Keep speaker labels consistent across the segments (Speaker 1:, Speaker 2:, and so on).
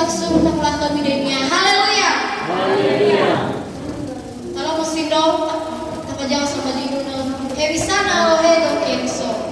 Speaker 1: langsung nakulah kami dunia. Haleluya.
Speaker 2: Haleluya.
Speaker 1: Kalau muslim dong, apa jangan sama dino na. Heavy sana o hedo kenso.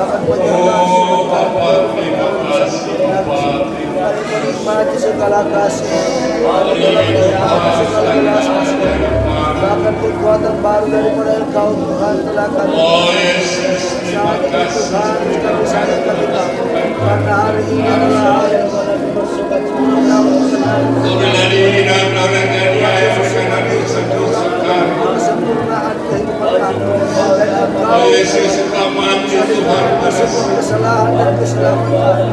Speaker 2: Bahkan penyertaan
Speaker 3: Oh Bapa, terima kasih Bapa, terima
Speaker 2: menikmati segala kasih,
Speaker 3: kasih
Speaker 2: segala belas kasih. Bahkan kekuatan baru daripada Engkau Tuhan telah kami
Speaker 3: Oh Yesus, terima
Speaker 2: saat ini
Speaker 3: kasih.
Speaker 2: Tuhan kami sangat berdoa karena hari ini adalah hari yang kami bersuka cita
Speaker 3: Kau dari dan orang dari ayah berkenan bersentuh-sentuh.
Speaker 2: kesempurnaan kehidupan kami oleh Engkau
Speaker 3: Oh Yesus, Engkau mati Tuhan pada
Speaker 2: semua kesalahan dan keselamatan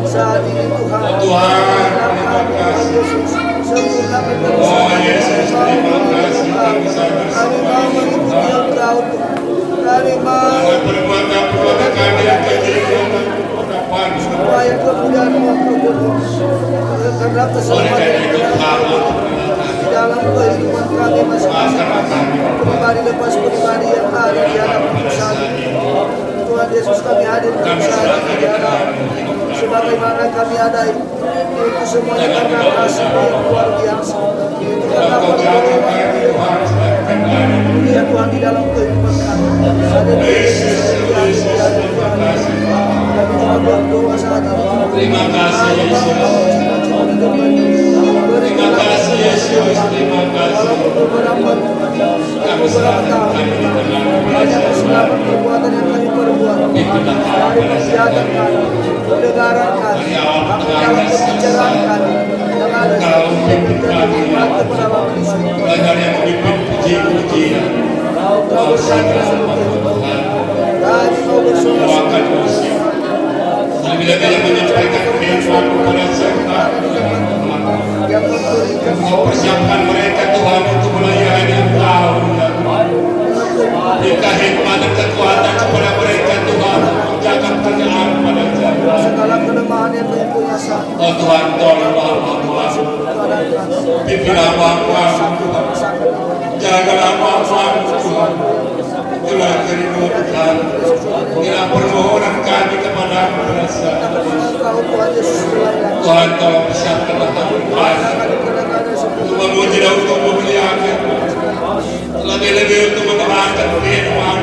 Speaker 2: saat ini Tuhan
Speaker 3: Tuhan, terima kasih.
Speaker 2: Yesus sempurnakan terus
Speaker 3: Oh Yesus, terima kasih. Kami sangat
Speaker 2: kami mau mengikuti Engkau kami mau
Speaker 3: Dengan perbuatan-perbuatan kami yang keji dan perbuatan
Speaker 2: supaya kemudian karena
Speaker 3: oleh
Speaker 2: keselamatan
Speaker 3: karena itu kami
Speaker 2: di dalam kehidupan kami masing-masing pribadi lepas pribadi yang ada di hadapan Tuhan. Tuhan Yesus kami hadir bersama di hadapan sebagaimana kami ada itu semuanya karena kasih yang luar biasa itu karena pertolongan ya Tuhan di dalam kehidupan kami ada di Yesus kami cuma berdoa saat ini
Speaker 3: terima kasih Yesus. Terima kasih Yesus, terima kasih. Kami serahkan kami di tangan
Speaker 2: banyak kesalahan perbuatan yang kami perbuat dari kejahatan kami, kedengaran kami, bahkan dalam pembicaraan kami yang ada
Speaker 3: Kau memimpin kami
Speaker 2: kepada waktu Kristus.
Speaker 3: belajar yang memimpin puji-pujian.
Speaker 2: Kau bersama
Speaker 3: Tuhan,
Speaker 2: dan kau bersama
Speaker 3: doakan usia. Lebih-lebih menyampaikan firman kepada serta
Speaker 2: yang memberikan
Speaker 3: Kau persiapkan mereka Tuhan untuk melayani Engkau ya Tuhan. Berikan hikmat dan kekuatan kepada mereka Tuhan untuk menjaga kerjaan pada zaman.
Speaker 2: segala kelemahan yang mempunyai saat
Speaker 3: Oh Tuhan, tolonglah hamba
Speaker 2: keadaan
Speaker 3: pimpin hamba Tuhan. Jagalah hamba Tuhan. Itulah kerinduan Tuhan. Inilah permohonan kami kepada berasa.
Speaker 2: Kau Tuhan Yesus melayani
Speaker 3: Tuhan tolong persiapkanlah hamba untuk memuji dan untuk memuliakan. Lebih-lebih untuk mendengarkan firman Tuhan.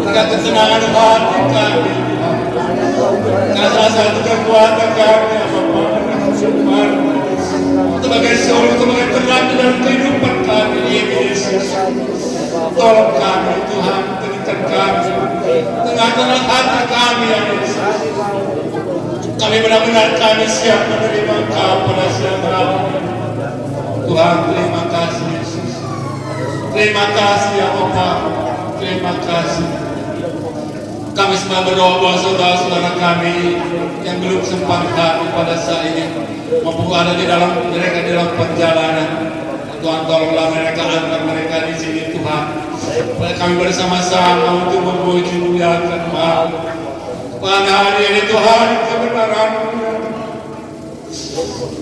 Speaker 3: Dengan kesenangan hati kami. Dengan salah satu kekuatan kami Bapak. Sebagai solusi, sebagai terang dalam kehidupan kami ini Yesus. Tolong kami Tuhan, berikan kami tengah-tengah hati kami yang Yesus. Kami benar-benar kami siap menerima Engkau pada siang hari. Tuhan, terima kasih Yesus. Terima kasih ya Bapa. Terima kasih. Kami semua berdoa buat saudara-saudara kami yang belum sempat hadir pada saat ini, maupun ada di dalam mereka di dalam perjalanan. Tuhan tolonglah mereka, antar mereka di sini Tuhan. Supaya kami bersama-sama untuk memuji muliakan Tuhan. Pada hari ini Tuhan kebenaran.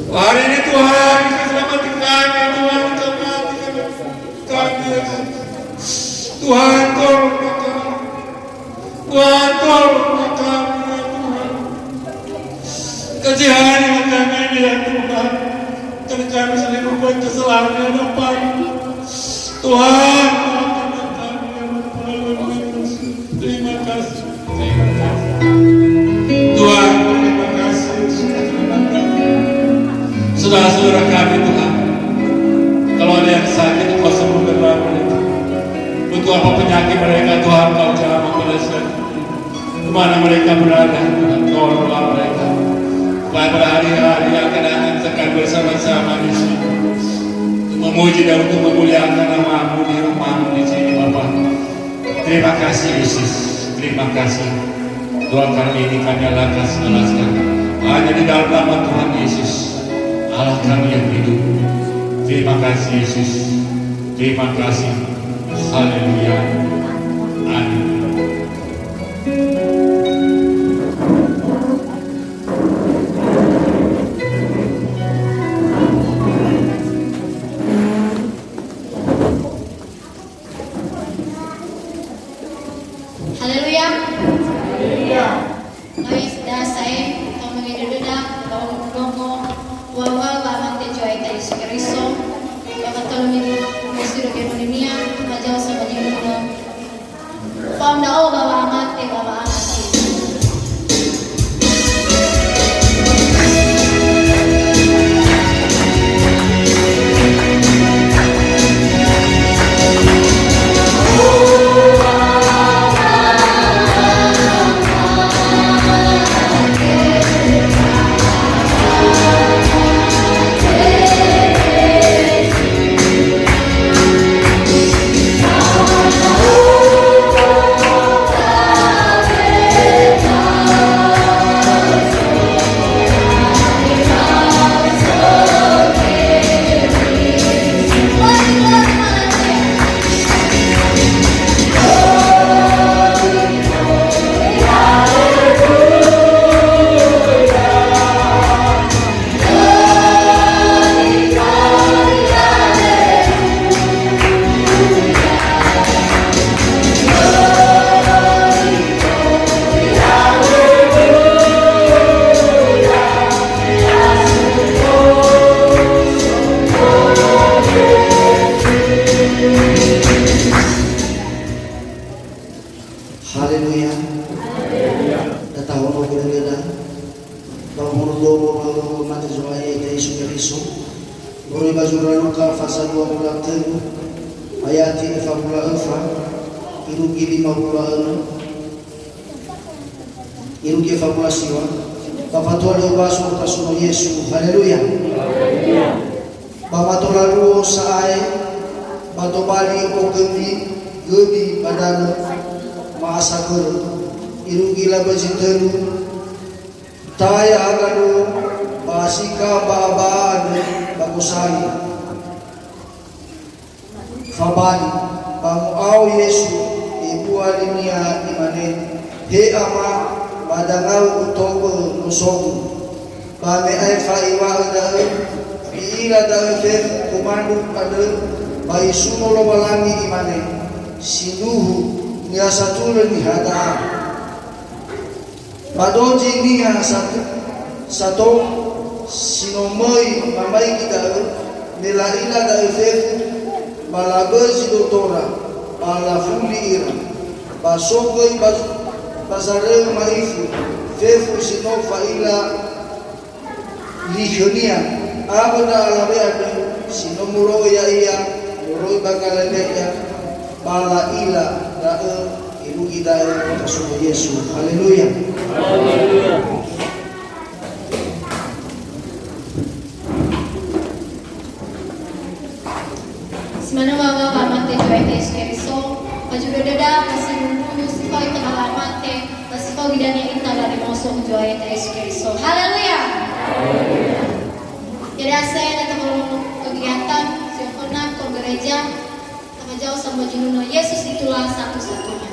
Speaker 3: Hari ini Tuhan keselamatan kami Tuhan kami. Tuhan tolong kami. Tuhan tolong kami Tuhan. Kasih hari kami ini ya Tuhan. Karena kami sering membuat kesalahan yang Bapa. Tuhan terima kasih. Tuhan terima kasih. Saudara-saudara kami Tuhan, kalau ada yang sakit Kau sembuhkanlah mereka. Untuk apa penyakit mereka Tuhan Kau jamah pada saat kemana mereka berada Tuhan tolonglah mereka. Supaya pada hari-hari yang akan datang akan bersama-sama di sini untuk memuji dan untuk memuliakan nama-Mu di rumah-Mu di sini Bapa. Terima kasih Yesus, terima kasih. Doa kami ini kami alaskan hanya di dalam nama Tuhan Yesus, Allah kami yang hidup. Terima kasih Yesus, terima kasih. Haleluya. Amin.
Speaker 1: Haleluya. Kami dasay ang mga inududak, bawang nongo, wawal lamang te joy tayo sa Keriso. Pagkatulungin mo siro kay Manimia, majaw sa Manimia. Pamdao bawa amat te
Speaker 2: Katawa mo pinaganda. Pamunudo mo mati Zoaya ita isu keriso. Guru bajurano ka fasa 23 ayati fabula alfa. Irugi 56. Irugi fabula siwa. Papatuwa leo baso kasuno Yesu. Haleluya. Pamatulalu sa ay batobali o gebi badan maasakur irugi labajitaru taya agadu basika babaan bagusani fabani pamuaw Yesu ibu alinia imanen he ama badangaw utogo nusogu bame ay faiwa ada biila da fe kumandu ada bai suno lo balangi imanen sinuhu nia satulo ni hada padoji nia satu sinomoi mamai kita nila ila da efefu balabezi dotora balafuli ira basogoi basareu maifu fefu sinofa ila lihonia abada alabe ade sinomuro ya iya muroi bakalene ya bala ila dae ibu kita kasuno Yesu. Haleluya. Haleluya.
Speaker 1: Semana wawa kamante joy tes keriso majudo dada masih nunggu sifai kengalamante masih kau bidangnya inta dari mosong joy tes keriso. Haleluya. Haleluya. Jadi saya datang kegiatan sempurna ke gereja jauh sama Juno. Yesus itulah satu-satunya.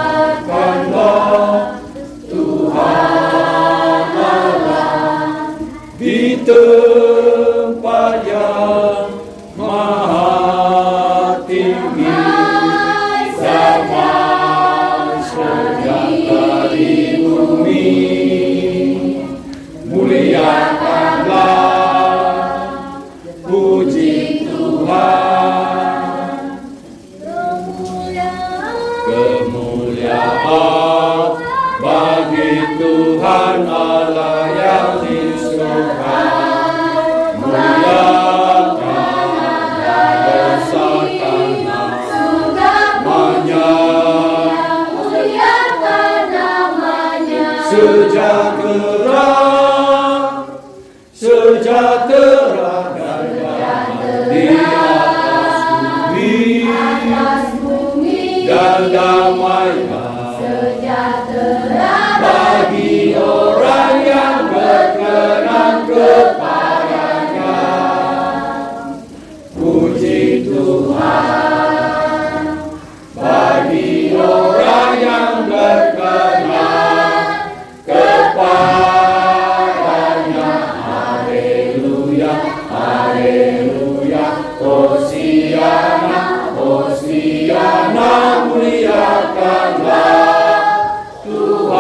Speaker 4: Muliakanlah Tuhan Allah di tempat yang maha tinggi damai sejahtera di bumi. Muliakanlah, puji Tuhan. Kemuliaan bagi Tuhan Allah yang di surga. Muliakanlah, besarkan namanya. Sejahtera dan damai di atas bumi, dan damai bagi orang yang berkenan kepadanya. Puji Tuhan bagi orang yang berkenan kepadanya. Haleluya, haleluya, Hosiana, Hosiana, muliakanlah Tuhan.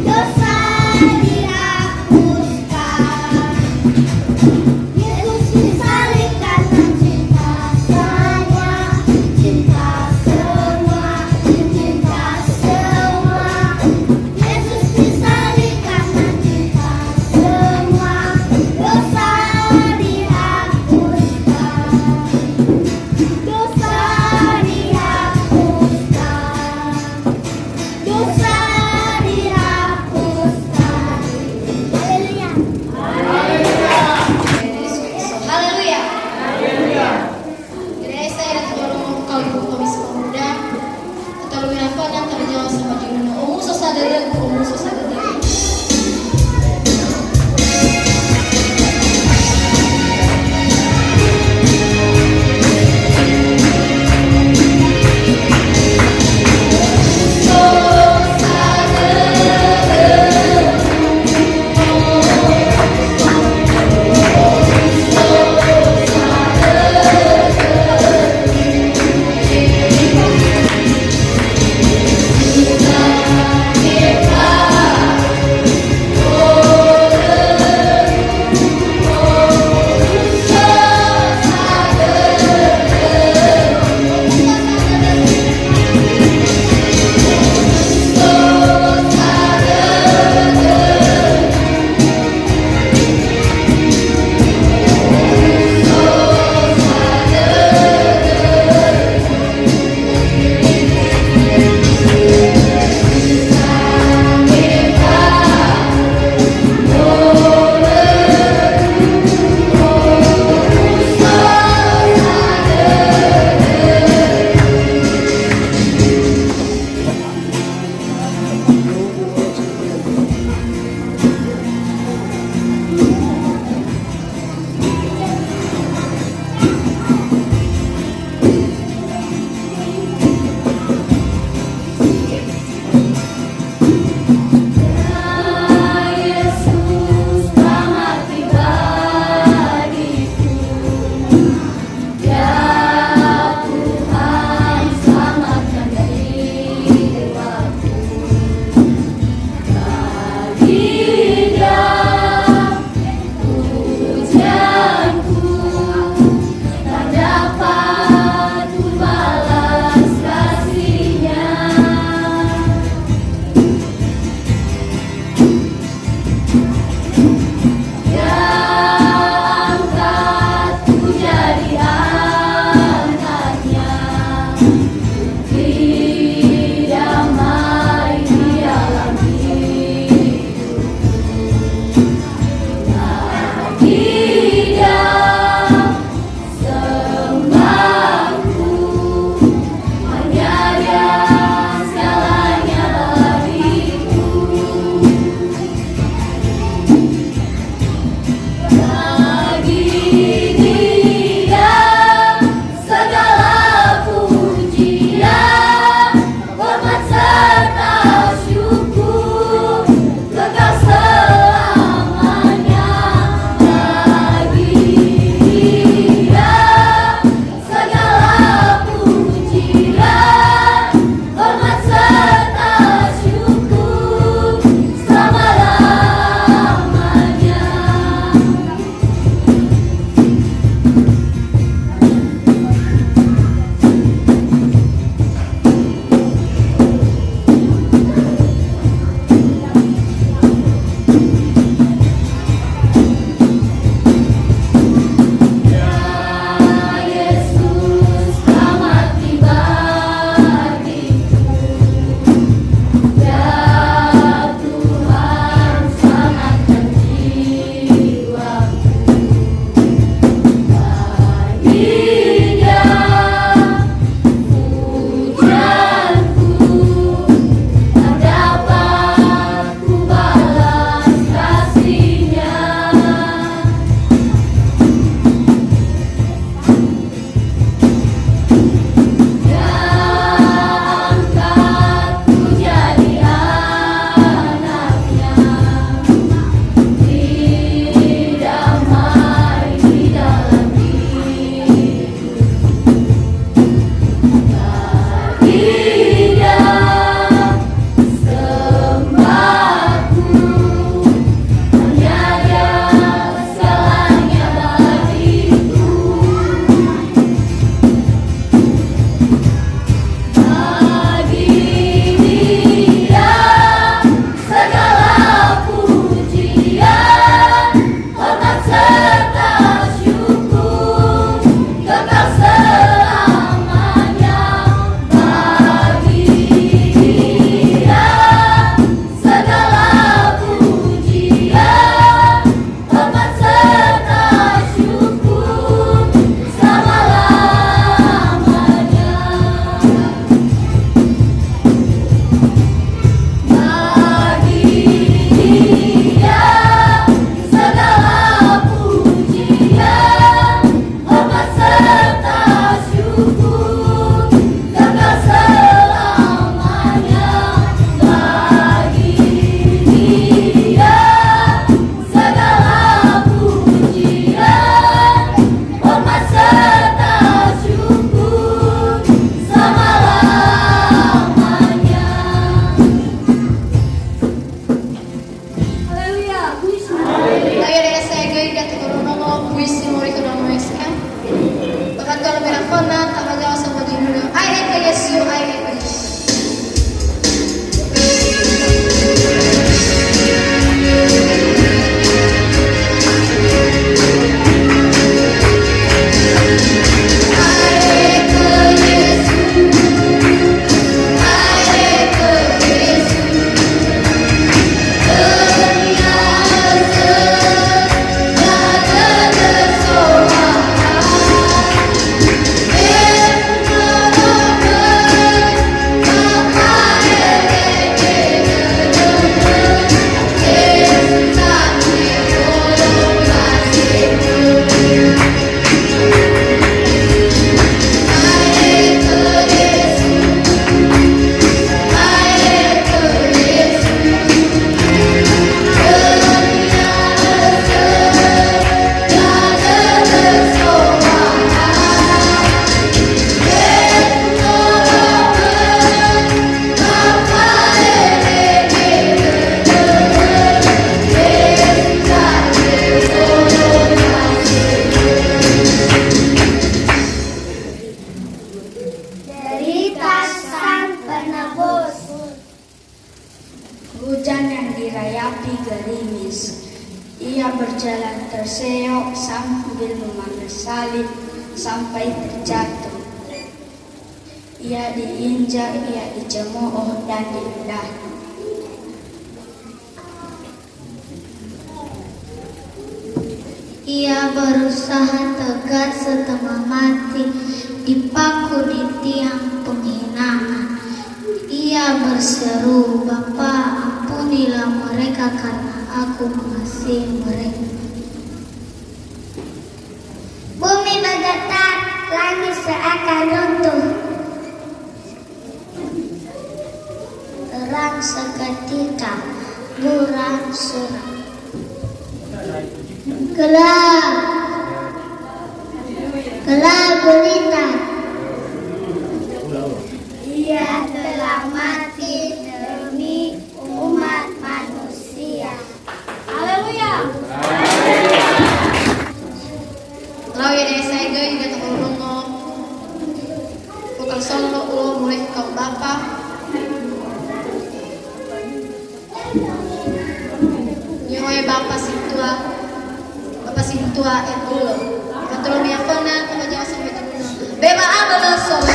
Speaker 5: Dosa dihapuskan. Yesus disalib karena cinta saya, cinta semua, cinta semua. Yesus disalib karena cinta semua, dosa dihapuskan, dosa dihapuskan, dosa dihapuskan. Haleluya. sambil memandang salib sampai terjatuh. Ia diinjak, ia dicemooh dan direndahkan. Ia berusaha tegar setengah mati, dipaku di tiang penghinaan. Ia berseru, "Bapa, ampunilah mereka karena aku mengasihi mereka." Bumi bergetar, langit seakan runtuh. Terang seketika, buram suram. Gelap gulita. Ia telah mati demi umat manusia. Haleluya.
Speaker 1: Lau ya desa ega juga terulung bukan solo ulo mulai kau bapa. Nyoy bapa sintua. Bapak sintua ulo. Kontrol mi afona kama jawa sampai terulung. Beba abala solo.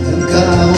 Speaker 2: Engkau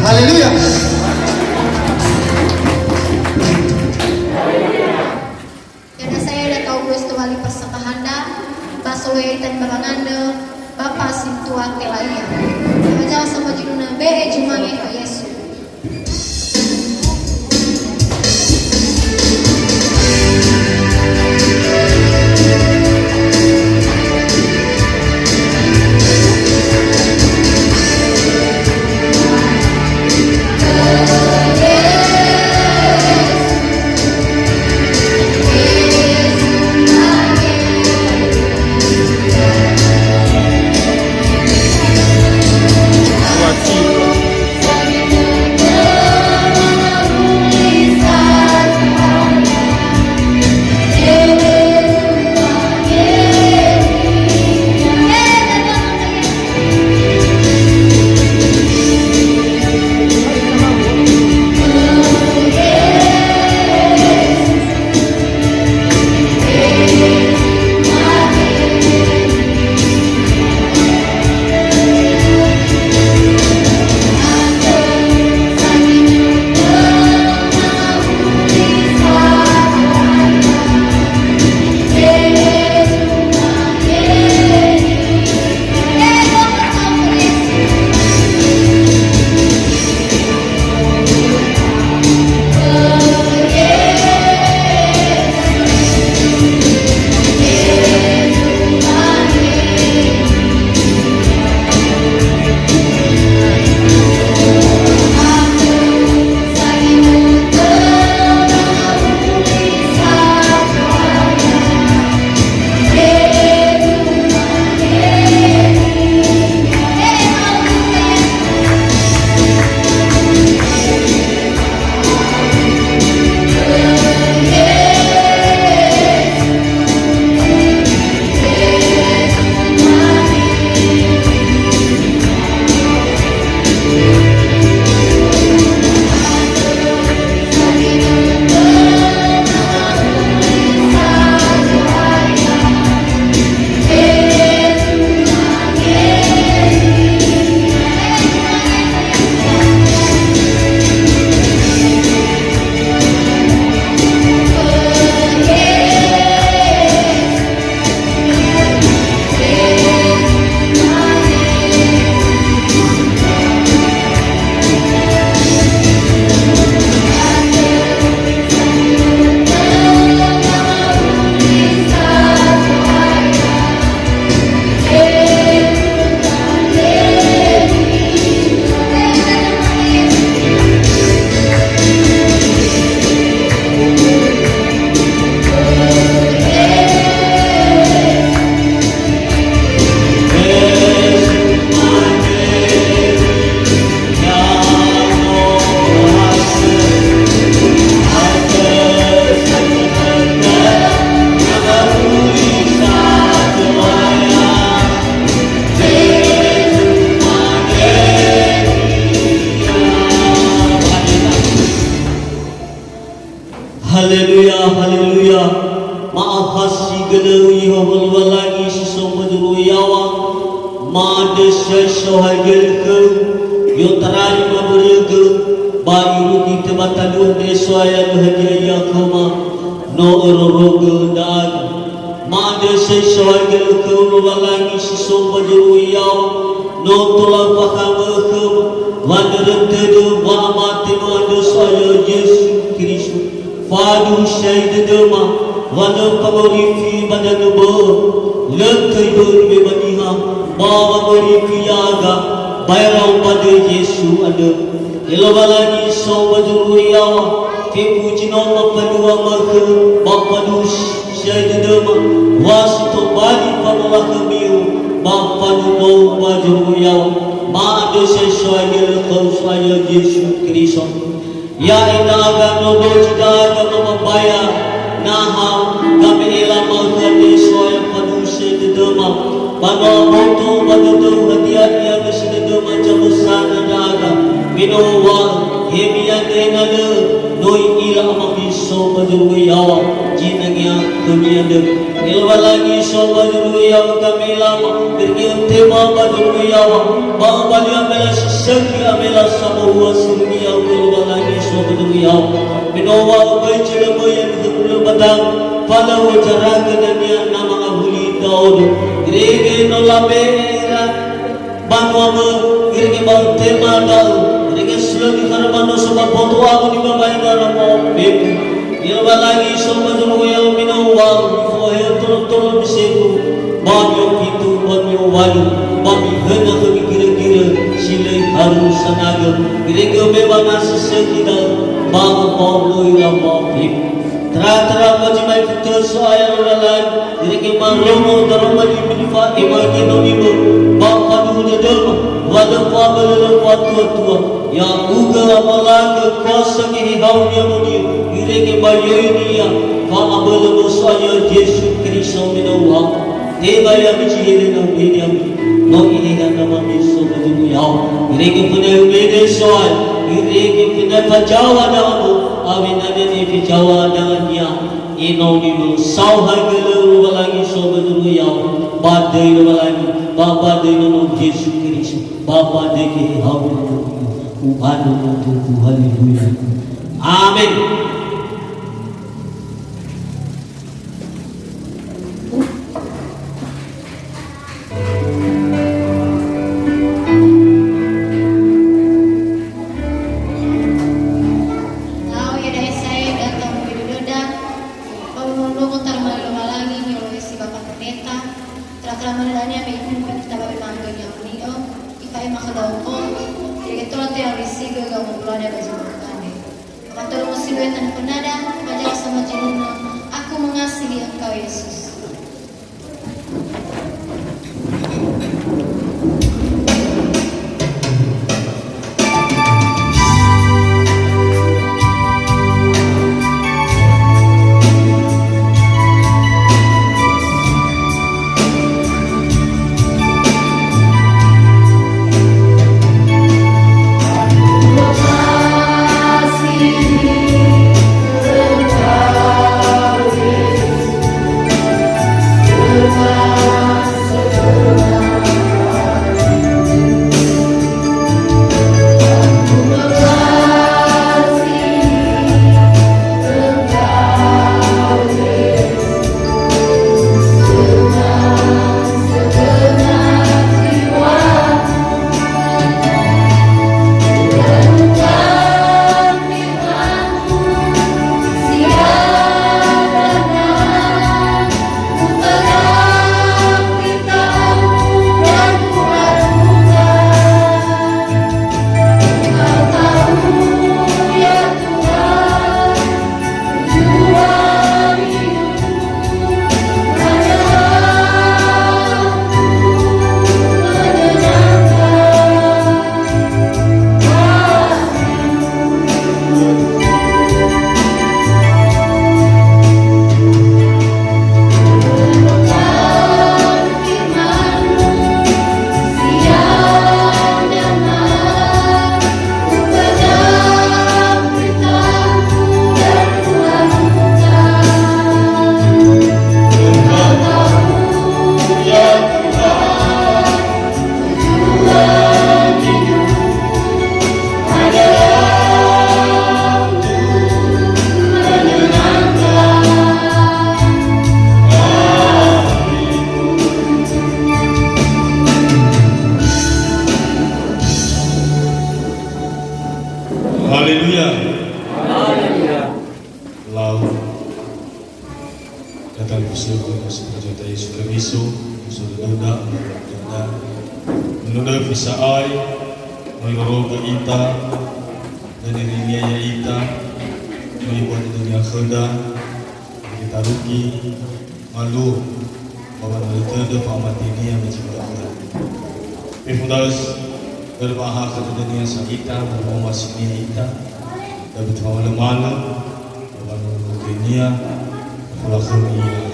Speaker 6: Haleluya.
Speaker 1: Karena saya ada tahu gusto wali pasakahanda, basoy tan baranganda, bapa sintua kelaya. Baca sama jinuna be jumange ka Yesu.
Speaker 7: Haleluya, haleluya. Maaf hasi gelewi hobol walagi sesama juruyawa. Made sesuai ke yo tarai maburege bayu di tempat dua desa yang hadiah koma no ororoge dag. Made sesuai ke walagi sesama juruyawa no tulang pakame ke wanderan tedu wa mati no saya Yesus Kristus. Fadu syahid dema wala pagorifi badanu lekai berbe baniha bawa gorifi yaga bayrau pada Yesu ada elawalagi so bajuru yawa ke pujino mapadua maka bapadu syahid dema wasito bali padalah kemiu bapadu no bajuru yawa maade sesuai kau saya Yesu Kristus. Ya inaga no dojida no mabaya naha kami ilama kade soya paduse de dema pano moto badudu hadiah ya beside dema jamusana daga minowa hemiya denale noi ila amabiso bajuru yawa jinagya kami ada ilmu lagi sobat dulu yang kami lama dengan tema baju yang bawa yang mela sesaki amela sama wasilni yang ilmu lagi sobat dulu yang menowa baca nama yang kedua badang pada wacara kedania nama abuli Daud gerege nolabera banwama gerege bang tema Daud gerege selagi karena sobat foto aku di bawah dalam mobil ilmu lagi sobat dulu yang menowa tolong biseku banyo pintu banyo walu bami hena kami kira-kira silai haru sanaga kira-kira memang nasi sekitar bang paulo ilang mapim tera-tera majimai putar soaya lalalan kira-kira maromo daroma di minifa imagi nonimu bang padu dadama wadah pabalalang tua-tua yang uga amalaga kuasa kehihau niya muni kira-kira bayo ini ya Fa'abalamu saya Yesus Kristus minawa Teba yang mencihiri ng medium No inihan naman Yesus Madunuyaw Iriki po na yung medium soal Iriki po na pajawa na mo Awin na din ipijawa na niya Inaw ni mo Sauhay galaw walang Yesus Madunuyaw Baday na walang Babaday na ng Yesus Kristus Babaday kihaw na mo Upano mo ito Hallelujah Amen.
Speaker 1: Aku mengasihi Engkau Yesus.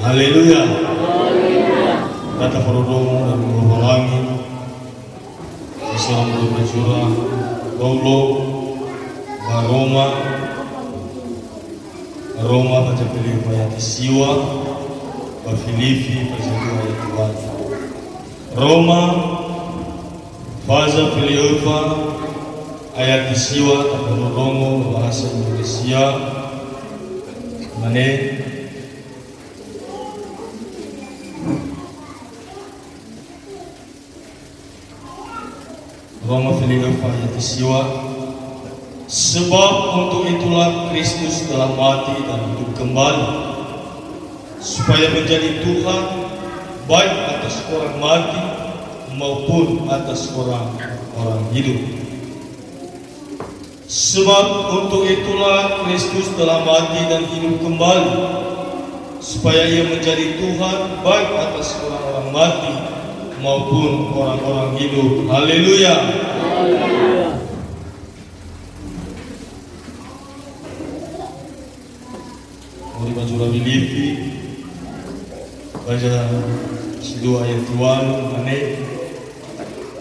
Speaker 3: Haleluya. Kata perudung dan menghalangi Islam berjurah Paulo Roma baca pilih mayat siwa
Speaker 6: Filipi pasal 2 ayat 1. Roma pasal Filipa ayat isiwa atau Romo bahasa Indonesia mane Roma Filipa ayat isiwa. Sebab untuk itulah Kristus telah mati dan hidup kembali, supaya menjadi Tuhan baik atas orang mati maupun atas orang hidup. Sebab untuk itulah Kristus telah mati dan hidup kembali, supaya ia menjadi Tuhan baik atas orang-orang mati maupun orang-orang hidup. Haleluya. Muri bajura Filipi baca 2 ayat 2 mane.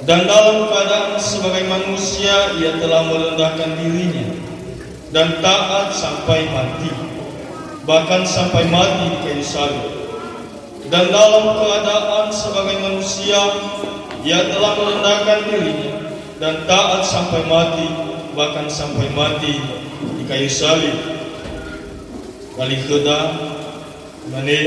Speaker 6: Dan dalam keadaan sebagai manusia ia telah merendahkan dirinya dan taat sampai mati, bahkan sampai mati di kayu salib. Dan dalam keadaan sebagai manusia ia telah merendahkan dirinya dan taat sampai mati, bahkan sampai mati di kayu salib. Kali kedua mane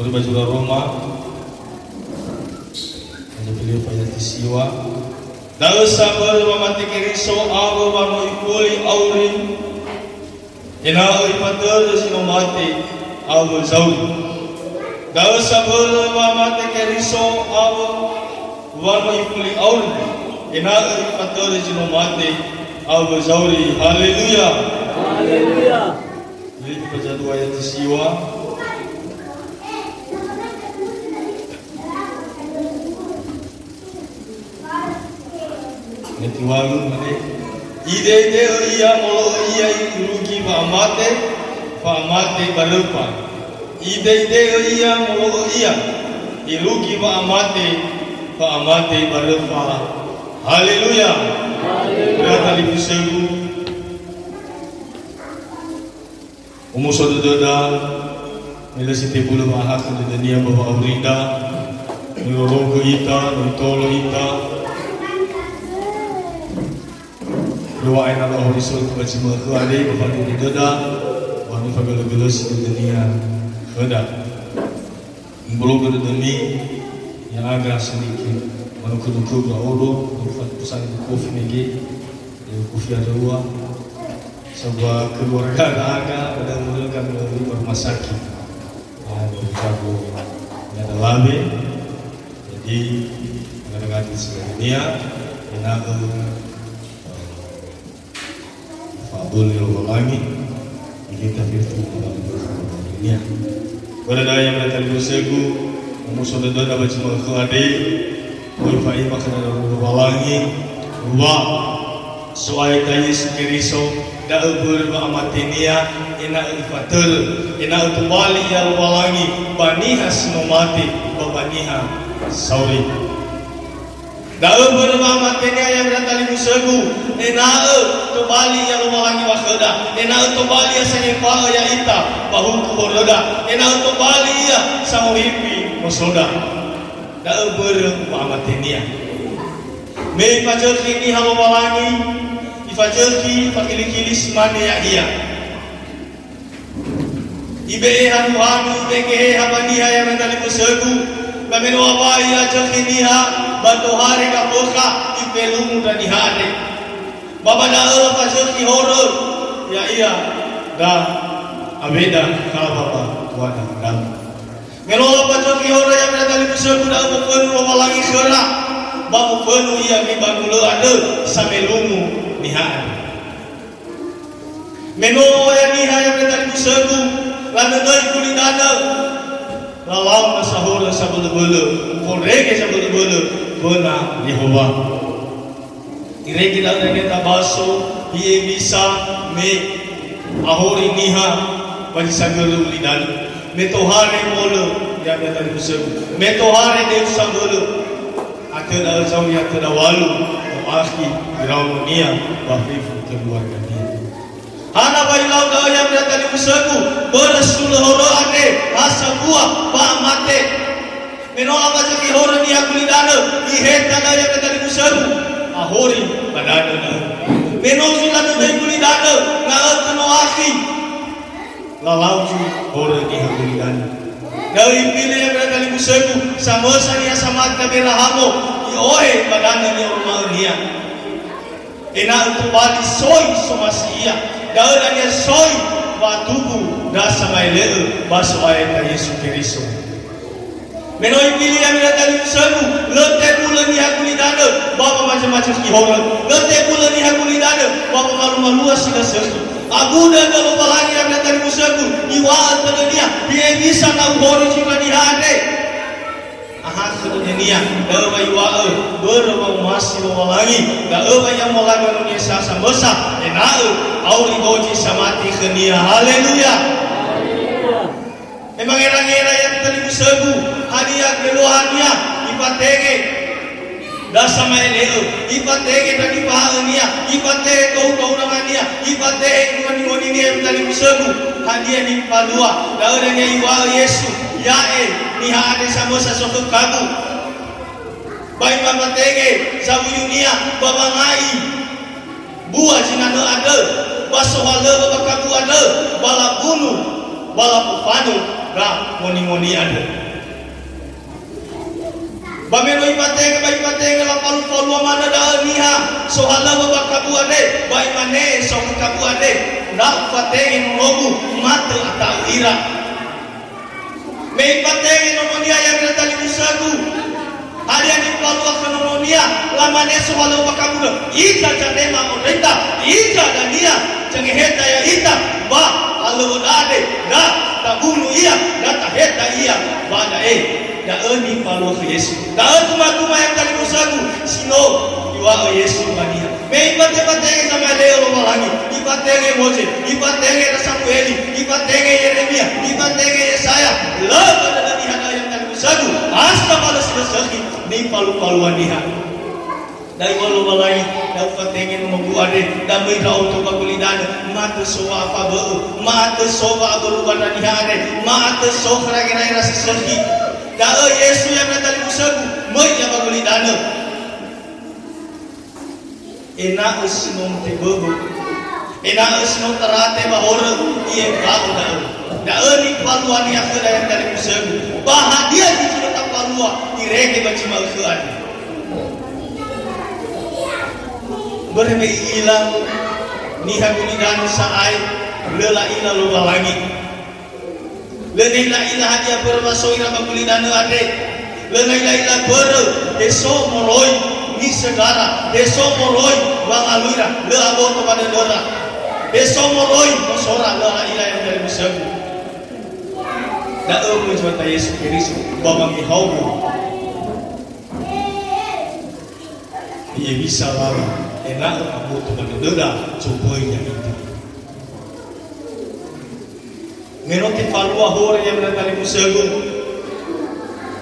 Speaker 6: Muri bajura Roma aja beliau pada tisiwa dalam sabar mati kiriso awo wano ikuli aurin ina ipater sino mati awo zauri dalam sabar mati kiriso awo wano ikuli aurin ina ipater sino mati awo zauri. Haleluya.
Speaker 7: Haleluya.
Speaker 6: Jadi baca 2 ayat tisiwa. Netiwalu mane ide iya molo iya irugi fa amate balupa ide iya molo iya irugi fa amate balupa. Haleluya. Haleluya. Kali bisegu umuso doda nila siti bulu mahak di dunia bawa aurida nilorogo ita nitolo ita doa yang Allah Rasul kepada semua keadaan kepada kita wani pagalagalus di dunia kada belum ada demi yang agak sedikit manukuduku gaoro untuk pesan kopi negi kopi ada dua sebuah keluarga agak pada mereka melalui rumah sakit yang berjago ada labe jadi kadang-kadang di dunia yang ada boleh lagi kita firman dalam dunia. Pada daya mereka bersegu, musuh dan doa baca menghadi, berfai makan dalam walangi, wah soai kayu sekiriso, dah beramatinia, ina ifatul, ina utubali ya walangi, baniha sinomati, babaniha sauri. Dalam bermamat ini yang berantali musuhku, enau kembali yang lumalangi wakada, enau kembali yang sengipa ya ita, bahu kuboroda, enau kembali ya samuhipi musoda. Dalam bermamat ini, me pacar kini halu malangi, ifajar ki pakili-kili semane ya iya. Ibe hanu ibe habaniha yang berantali musuhku, kami nuabai ajar kini bantu hari kapoka ipelumu dan dihari bapa dah pasal ki horor ya iya dah abeda kalau bapa tuan dah ngelola pasal ki horor yang datang di pasal dah bukan bapa lagi sera bapa penuh iya ki bangun ada samelumu dihari meno yang dihari yang datang di pasal lalu doi kuli dana lalau nasahur sabul bulu korege sabul bulu Bona Yehova. Ire kita kita baso biye bisa me ahori niha bagi sagulu lidan. Me tohare molo ya kita diusir. Me tohare de sagulu. Akhir al zawi akhir walu akhi raumunia wa fifu keluarganya. Hana bailau da yang berada di usahaku berasulah horo ade asa buah ba mate. Menola baca ki horo ni aku lidana iheta da yang berada di usahaku ahori badana na. Menozula da yang lidana ngaat no afi. Lalauju horo ni aku lidana. Dari pilih yang berada di usahaku sama sania sama taberahamo ioe badana ni rumah dia. Ena untuk bali soi somasia daerahnya soi batubu dasa maile baso ayat Yesus Kristus. Menoi pilih yang datang usahaku lete bulan ni aku lidana bapa macam-macam kihorang lete bulan ni aku lidana bapa malu-malu asila sergi abu dan lupa lagi yang datang usahaku iwa terdunia dia bisa nak hori juga di hade ahad terdunia daerah iwa berapa masih lagi daerah yang mulai Indonesia samasa enak auri goji samati khania haleluya. Memang era-era yang tadi usahaku hadiah keluhannya ipatege dasa maeleo ipatege tadi pahania ipatege kau namanya ipatege ngoni yang tadi usahaku hadiah di palua daerahnya iwa Yesus yae ni hade samosa sokok kamu baik papatege sabu dunia babangai buah jinano ada baso hale babakabu ada bala bunu bala pufanu ra ngoni ada bameno ipatenge baik patenge la palu mana da niha so hale babakabu ade baik mane so kabu ade ra patenge nogu mate atau ira me patenge nomonia yang datang usahaku hari ini kalau ekonominya lamane soal ubakamu ika jadema modenta ika dania jangan heta ya ita ba alu dade da tabunu iya da taheta iya ba da da ni palo Yesus da tuma yang kali usahaku sino iwa Yesus mania me ipate sama leo lagi ipate Moses ipate Samuel ipate Yeremia ipate Yesaya la pada di hana yang kali usahaku asta pada selesai ni palu-paluan dia. Dari walau balai, dapat tengen membuat deh. Damai rau tu bagulidan, mata soa apa bau, mata soa beruban dan dihade, mata soa kira-kira rasa sedih. Dah Yesus yang datang di usahaku, mereka bagulidan. Enak usnum tebubu, enak usnum terate bahora ia kau dah. Dah ni paluan yang kedai yang dari usahaku, bahagia di cerita paluan. Direke baca malkuan berme ilang ni haguni dan saai lela ila lo lagi lela ila haja berbaso ira baguli dan ade lela ila ber deso moroi ni segara deso moroi bang alira le abo to pada dora deso moroi sora lela ila yang dari musabu da menjadi Yesus Kristus babang ihau ia bisa lalu enak aku tu berdera cukup yang itu menoti palua hore yang berada di musahaku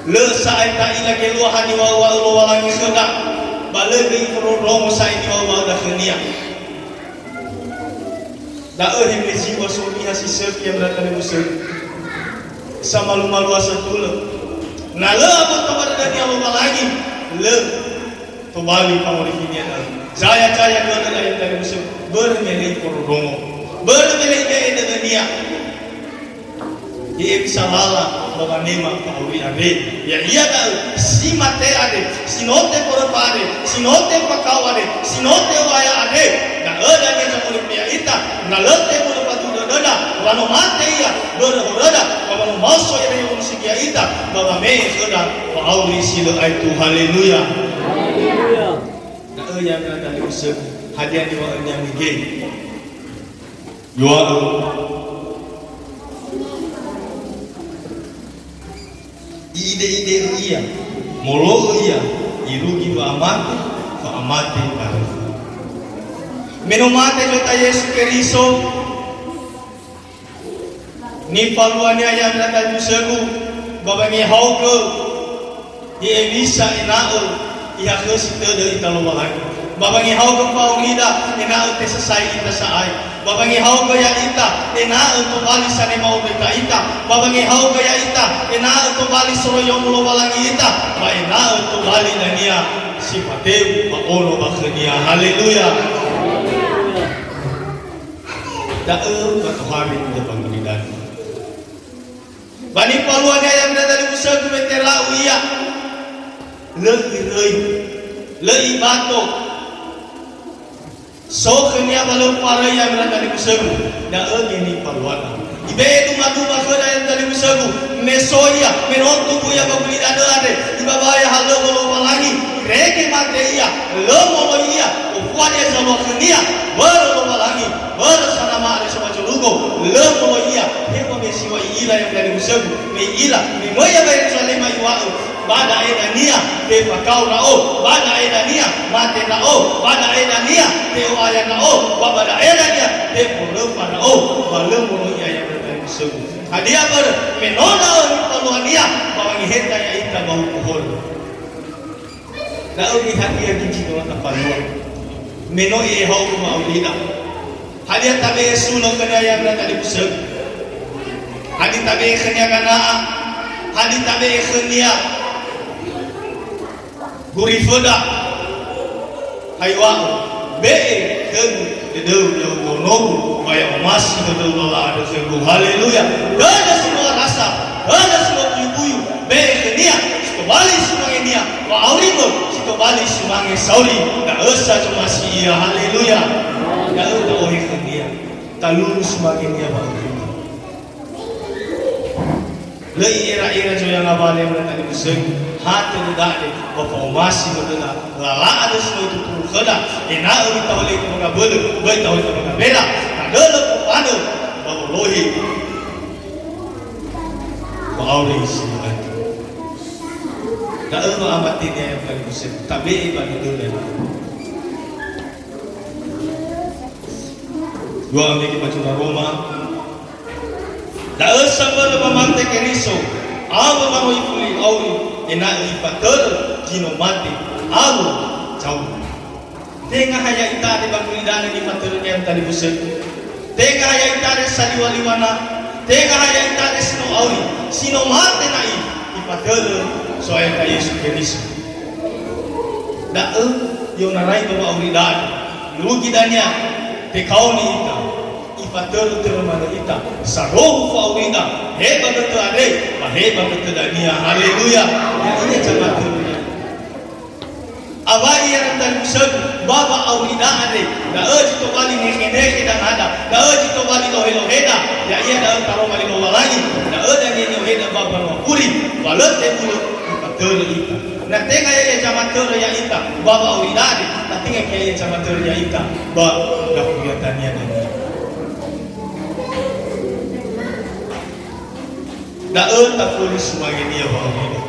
Speaker 6: le saat tak ila keluhan ni wa lo walangi sudah balik di romo saat ni wa dah khania dah yang jiwa suri hasil serti yang berada di musahaku sama malu asal tu nah le apa tu berada di Allah lagi le kembali pamorikinya jaya dua dari musuh bermelih korong bermelih ke dunia dia bisa lala bawa nema kauri ade ya iya dah si mate ade si note korpa ade si note pakau ade si note waya ade dah ada dia sampai pia ita nalote korpa tu dada wano mate iya berada wano maso yang musikia ita bawa me sudah kauri silo itu haleluya. Nah, yang ada di usaha hadiah di waktu yang begini. Ide iya, molo iya, irugi wa amati pada. Menumate jota Yesus Kristus. Ni paluannya yang ada di usahaku, babangi hauke. Dia bisa inau ia khas itu dari kalau bahan Babangi hau ko paulida ina te sasai ita saai. Babangi hau ko ya ita ina to bali sa ni mau ita ita. Babangi hau ko ya ita ina to bali soro yo mulo balangi ita. Ba ina to bali dania sipate ba ono ba khania. Haleluya. Dae ba Tuhan itu panggilan. Bani paluan yang dari usaha kumetera uia. Lei bato. So kenya balong para yang dari usaha. Dae ini paluan. Ibe itu madu bakal yang dari usaha. Mesoia menontu buya panggilan ada. Ibabaya halo bolo balangi. Reke mate ia. Lo molo ia. Ufuania sama kenia. Bolo balangi. Bolo sana ma ada sama julugo. Lo molo ia. Hebo mesiwa ila yang dari usaha. Me ila. Me moya bayar salema iwau. Bada edania te pakau nao, bada edania mate nao, bada edania te waya nao, bada edania te pulupa nao, balem mulu ya yang berseru. Hadia ber menona paluania bawangi heta ya ita bau pohon. Lau di hadia gici no ta paluan. Meno ye hau ma ulida. Hadia tabe suno kana yang tadi berseru. Hadi tabe khanya kana, hadi tabe khanya guri foda haywa be kan dedu yo gono maya mas dedu la ada seru. Haleluya. Ada semua rasa, ada semua buyu be kenia sekali semangat dia wa auribo sekali semangat sauri da asa cuma sia. Haleluya. Ya udah oi kenia talun semangat dia ba lei era-era jo yang abale mereka di museng hati tidak ada bapak masih berdua lala ada semua itu turun kena enak uli tahu lagi mereka belu baik tahu lagi mereka bela ada lepas pada bawa lohi bawa lohi semua tak ada amatinnya yang paling museng tapi ibadah dulu dua ambil macam Roma. Dae sabal pamante keriso abo mamo ifuli auli ena ipatel kino mati abo jauh tenga haya ita de bangulidana di patel yang tadi busek tenga haya ita de saliwaliwana tenga haya ita de sino auli sino mate nai ipatel soal ka Yesus Kristus dae yo narai bawa aulidana lugi danya te kauni ita ipatel termana ita sarohu faulida heba betul ade heba betul dania. Haleluya. Ya ini jemaat dunia abai yang dan musab baba aulida ade da aji to bali ngene dan ada da aji to bali lohe loheda ya iya da taro bali lohe lagi da ada ni loheda baba no kuri balat te bulu ipatel ita na tenga ya jemaat ya ita baba aulida ade na tenga ya jemaat ya ita ba da kuyatannya dan daun tak boleh sebagai dia bahagia.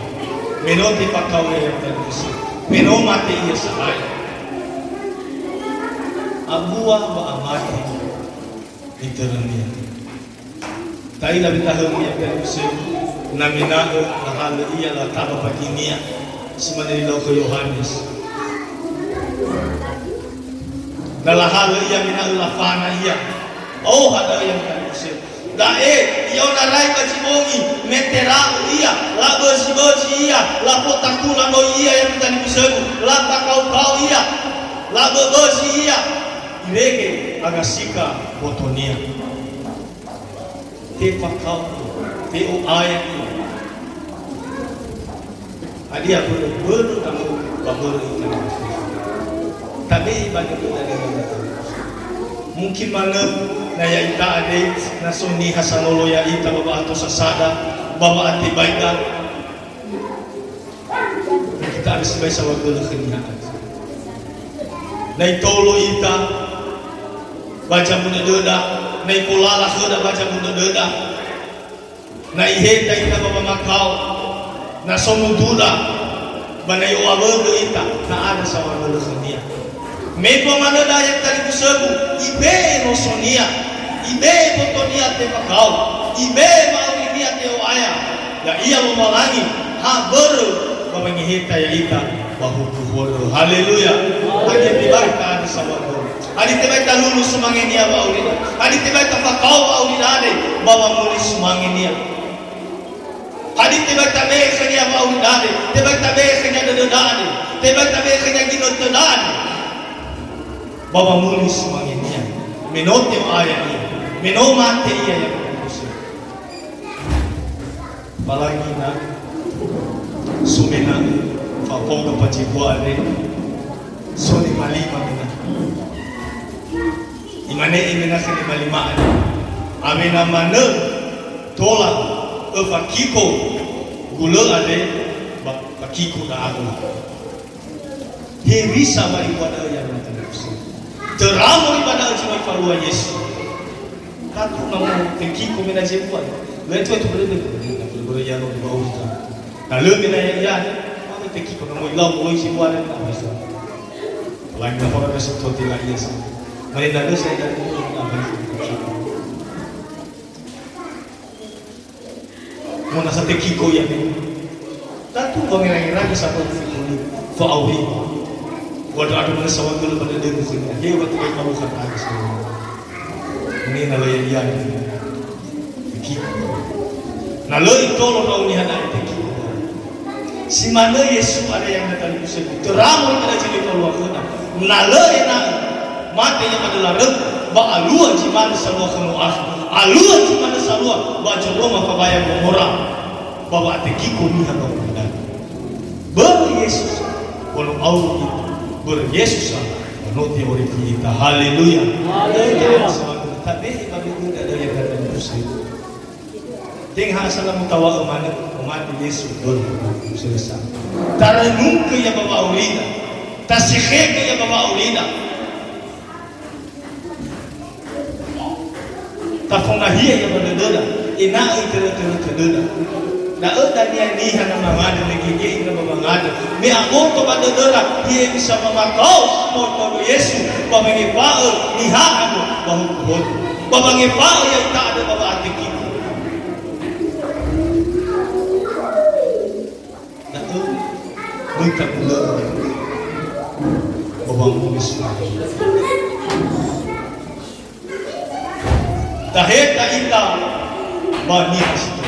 Speaker 6: Meno dipakau yang terus. Meno mati ia sahai. Abuah baamati iterania. Tai lebih tahu yang terus. Namina lahal ia lah tahu baginia. Sebenarnya lo Yohanes. Lahal ia mina lafana ia. Oh ada yang terus. Dae iyo narai bajibongi metera iya la boji iya la potakula no iya yang tadi busegu la takau iya la boji iya irege agasika botonia te pakau te o aya adia bulu kamu babulu itu tapi bagi kita mungkin mana naya ita ade nasuni hasanolo ya ita baba atau sasada baba ati baika kita harus sebaik sama kelekhian nai tolo ita baca muda deda nai polala sudah baca muda deda nai heta ita baba makau na somududa banai oawe ita na ada sama kelekhian mepo mana yang tadi kusebu ibe no sonia ibe botonia te pakau ibe maulinia te oaya ya ia memelangi ha baru babangihita ya ita bahu kuhoro. Haleluya. Hadi tibai ka sa wado. Hadi tibai ta lulu sumangenia bauli. Hadi tibai ta fakau bauli dade bawa muli sumangenia. Hadi tibai ta be kanya bauli dade, tibai ta be kanya dade, tibai ta be kanya ginot dade. Bawa muli sumangenia. Menote ayat ini. Menomate ia yang berdosa. Apalagi na sumena faponga pachikwale soni malima mina imane imena kene malima amena mana tola fakiko gula ade fakiko da aku he bisa mari pada yang terus teramo pada cuma farua Yesus katu namu fakiko mina jepua letu itu boleh ya no bau kita na lumi na yan mami fakiko namu ilaw mo si buwan na bisa lagi na pora kasi toti la Yesus mari na dosa ya muna sa fakiko yan tatu bangira-ngira sa fakiko fa awi wad adu na sa wag pada dego sini he wat kay kamu sa agis ini na layan yan fakiko na loy tolo na unihan ay fakiko si mana Yesus ada yang datang ke sini terang ada jadi keluar kena nalai na mati yang adalah rem ba alua si mana salua kenu alua si mana salua ba joloma pabaya mora bawa tekiko ni hamba dan ber Yesus walau au ber Yesus no teori kita haleluya haleluya tapi bagi kita ada yang datang ke sini Tengah salam tawa mana umat Yesus dulu selesai. Taranung ke ya bapa ulida, tasihek ke ya bapa ulida. Tafungahia ya berdeda, ina itu. Na ada dia ni hana mangada lagi dia ina mangada. Me aku to berdeda dia bisa memakau semua Yesus. Babangi pau ni ha aku bahu kuhol. Babangi pau yang tak ada bapa hati kita. Berkat pula Babang Mulis Tahir tak ita Bani hasil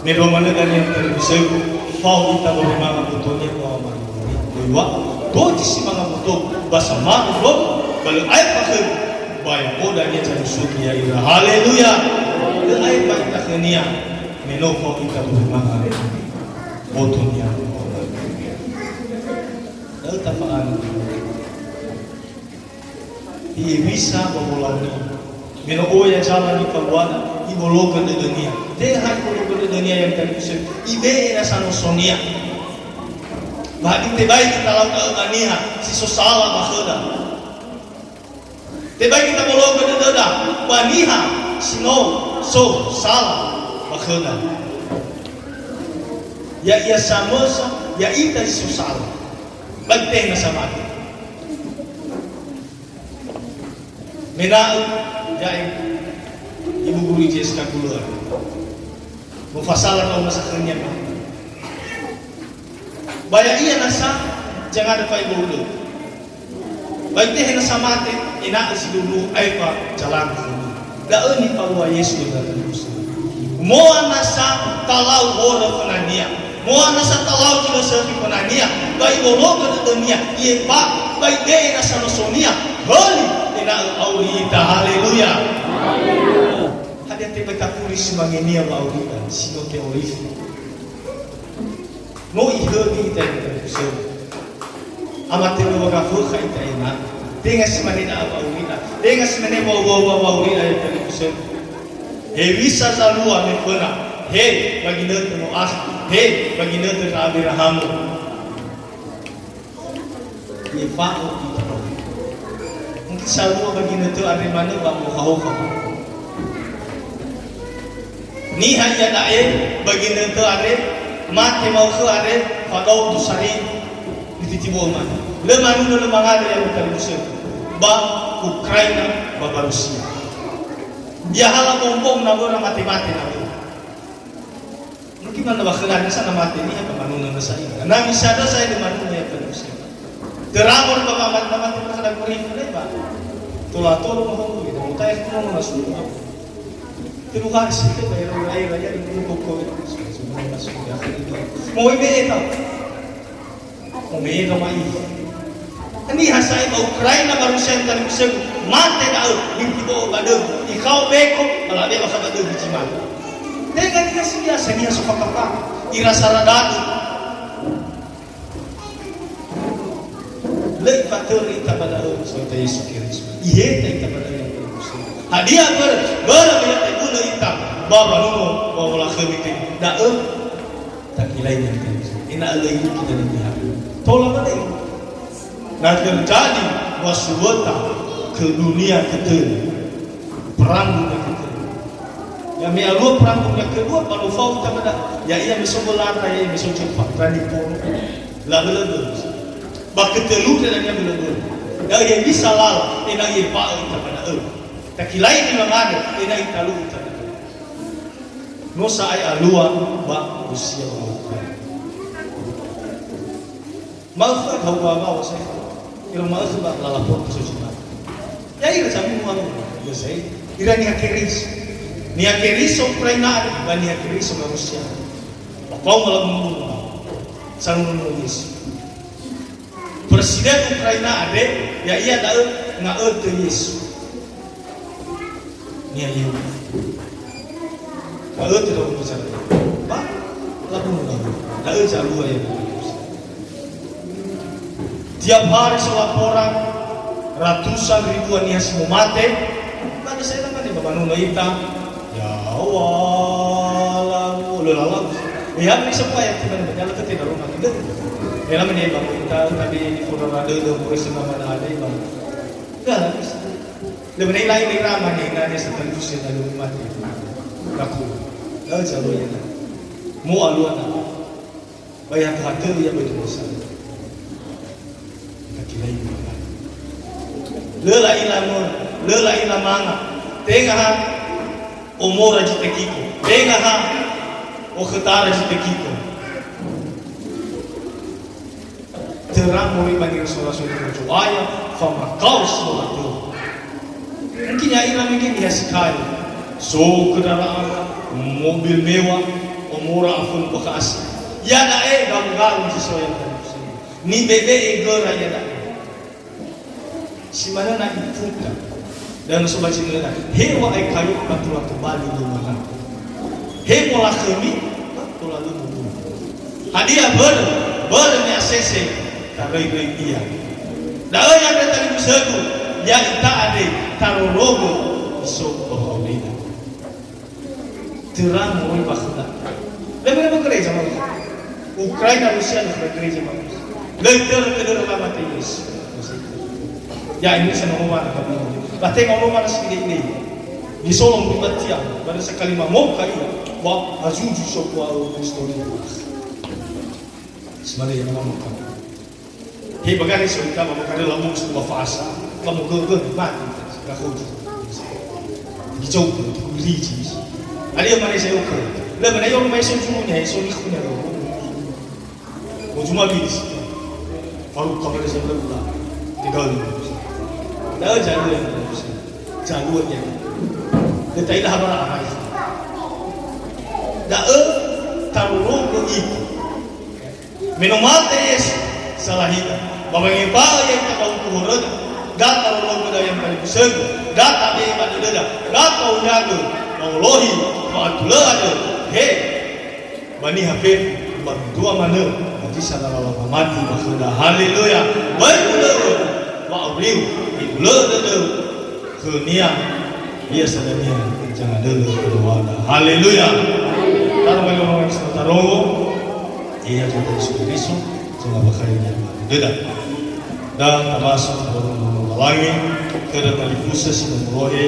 Speaker 6: Nero mana dan yang terbisa Fau ita bagaimana betulnya Kau aman Dua Dodi si mga betul Basa mahu Balu air pakai Bayang dan dia cari suki ya ira Haleluya Dan air pakai tak kenia Meno fau ita bagaimana Betulnya Tafaan ia bisa memulai mino yang zaman di Paluana ibologan di dunia dia ibologan di dunia yang terusir ibe na sa Sonia bahagi tebay kita laut aniha si sosala makhoda tebay kita bologan di dada baniha sino so sala makhoda ya ia samosa ya ita si sosala bagteng na sa mati. Menao, jai, ibu guru Jessica keluar. Mufasalah kau masa kenya. Bayar iya nasa, jangan ada pai bulu. Bagteng na sa mati, ina si dulu ay pa jalan. Daon ni Paluwa Yesus datang Yesus. Moa nasa talau hora penania. Moa nasa talau kilo serti penania. Baik bologa di dunia, ia pak, baik dia nasa nosonia, holy ina aurita, haleluya. Hadi tiba takuri semangenia aurita, sino teorif. No ihodi ita kusel. Amate no gafu ita ina. Tenga semanina aurita, tenga semane bawa aurita ita kusel. He bisa zalua me pena. He bagi nanti no he bagi nanti Abraham. Ipao ito. Mungkin salwa bagi nito ari mana ba mo hauha. Ni hanya dae bagi nito ari mati mau ke ari pagau tu sari dititibo man. Lemanu no mangada yang terusir. Ba Ukraina ba Rusia. Dia hala bombong na gora mati-mati na. Mungkin mana bakalan sana mati ni apa manungan sa ina. Nami sada sa ina manungan ya penusia. Teramor bagamat mati bakalan kurif na ba. Tula-tula mo ko ito. Mutay ko mo masuk. Tinuhar sila pero ay raya ito ko ko. Sumunod masuk ya. Mo ibeta. Mo mega mai. Ani hasay ba Ukraina baru siya kan bisa mate na hindi ko badog. Ikaw beko malabi ba sa badog di man. Dengan dia siya sania suka kapa ira saradado. Lek patur ita pada so ta Yesus Kristus. Ihe ta ita pada yang Kristus. Hadiah ber ya guna ita baba nuno wala khabite da tak ilai yang Kristus. Ina alai kita di pihak. Tolong ada ini. Nah terjadi wasuwata ke dunia kita perang dunia kita. Ya me alu perang dunia kedua baru fau kita pada ya ia misal lata ya misal cepat tadi pun lalu bak ketelu dan yang belum ya ia bisa lal ina ia pak kita pada tak kilai di mana ada ina kita lu kita no sa ai alua ba usia maaf kau bawa saya kalau maaf sebab lalapor kesucian ya ira samu mau ya saya ira ni akeris Ukraina dan ni akeris Rusia kau malam mulu sang nulis presiden Ukraina ada ya ia dah ngaut ke Yesus ni ayo ngaut tu dah bicara ba lalu dah jalu ya. Tiap hari selaporan ratusan ribuan yang semua mati. Mana saya nama ni bapak nuna hitam. Ya Allah, lalu. Ya ini semua yang kita berjalan ke tidak rumah kita. Ya nama ni bapak kita tadi di Pulau Rada dan Polisi mana ada bang. Dah lah. Lebih ni lain ni ramai ni nanya setelah usia lalu mati. Aku, dah jauh ya. Mu aluan. Bayar hati dia berdosa. Lela ila manga tenga umur aja tekiko tenga o khetara aja tekiko terang mulai bagi rasul-rasul itu ayah fama kau semua tu mungkin ya ila mungkin dia sekali so kendaraan mobil mewah umur afun bekas ya dah gagal sesuai yang tadi ni bebe egor aja dah si mana nak iputa dan sobat cinta hewa ay kayu patula kembali lumana hewa kami patula lumana hadiah ber ni asese tarai dia dah yang datang di musuhku ya ita ada taruh logo so bahawina terang mulai bakda lebih gereja malu Ukraina Rusia lebih gereja malu lebih kedua mati Yesus. Ya ini senang kami. Batik ngomong sedikit ini. Di Solong Bimatian pada sekali mau kali wah ajuju sokwa histori. Sebenarnya yang ngomong kami. Hei bagari solita bagari lamu sebuah fasa. Kamu gege mati. Gak kau. Hijau liji. Ada yang mana saya ukur. Lepas mana yang mai sonjunya, soniknya. Ujuma bis. Baru kabar saya berbulan. Tinggal. Dah jaluannya. Kita ini hamara amai. Dah taruh ke itu. Minum mati salah hidup. Bapak ibu yang tak tahu kuhurut, dah taruh ke yang paling besar, dah tak ada pada dah tahu jago, Allahi, Maatulah ada. Hei, bani hafid, bantua mana? Nanti salah lama mati maksudnya. Haleluya. Baiklah. Wa'uriu Ibladadu Kenian Ia sadania Jangan dulu berwala Haleluya Taruh orang yang taruh Ia juga Yesus Jangan bakarinya Tidak Dan termasuk orang melalui Kedatang difuses dan merohe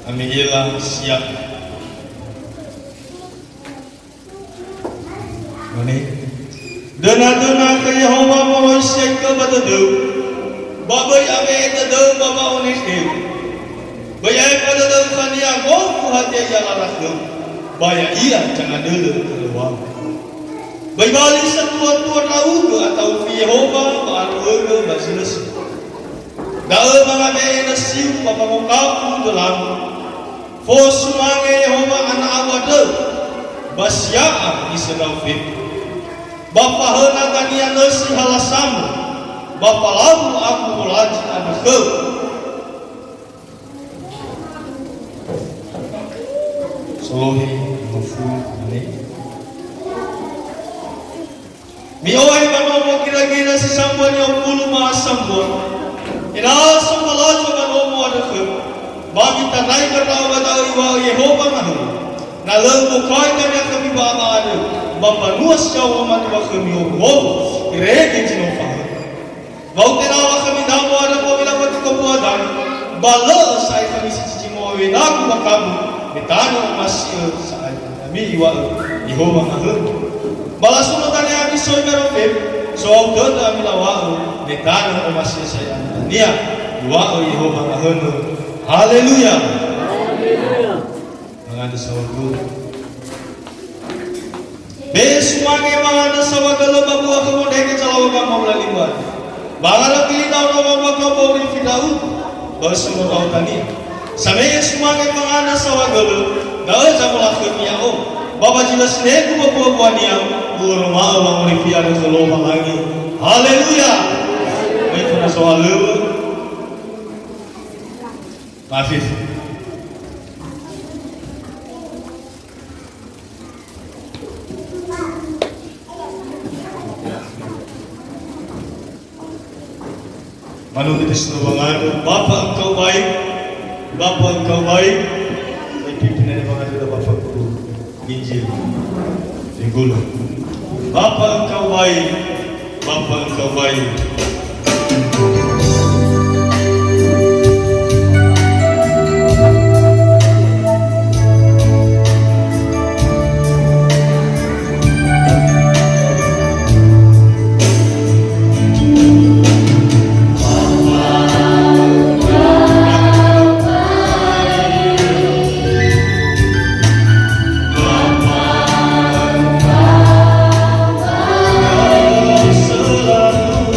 Speaker 6: Amin ialah siap Mani Dana ke Yehova Moshe ke batadu. Babai ame tadu baba onis ke. Bayai pada dalam kania gofu hati jalan rakyat. Bayai ia jangan dulu keluar. Baybali sa tuwan-tuwan na ugo at ang Yehova maarugo basinas. Dahil mga may nasiw papangukapu dalam. For sumange Yehova anaawado basyaan isadawfit. Bapahana kaniya nasi halasamu. Bapalamu aku mulaji anakku. Solohi mafu ini. Mioy manomo kira-kira si sambuan yang puluh mas sambuan. Ina sambalajo manomo adakh. Bagi tanai kata wadai wa Yehova mahu. Na lembu kai kami kami bama adu. Bapa nuas jauh mati wa kami obo. Rege jino faham. Bau tenawa kami damu ada ko bila mati ko buadan. Bala sai kami si cici mo wenaku makamu. Bitano masih sai kami wa Yehova mahu. Balasuna tani ami soy merofem, so don ami lawao, netano omasya saya ania, iwao Yehova mahono. Haleluya.
Speaker 7: Haleluya.
Speaker 6: Mangada sawagu. Besumange mangada sawagalo babuah kemodeke calawa kamo melalibuan. Bangala pilih daun babuah kamo uri fidau, bersama kau tania. Sampai sumange mangada sawagalo, dah jamulah kemiao. Bapa jelas neku babuah niam. Guru ma'alang rifiyah dan seluruh lagi. Haleluya. Itu na soal lewa. Afif. Manu kita senubangan. Bapa engkau baik. Bapa engkau baik. Baik pimpinan yang mengatakan Bapa Guru Injil di Gulu. Bapa engkau baik, Bapa engkau baik.
Speaker 5: Selalu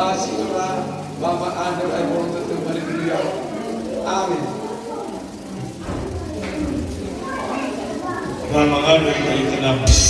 Speaker 2: Sila Bapa Anda ay bolong tetap balik dia. Amin.
Speaker 6: Tuhan mengadu kali ke-6.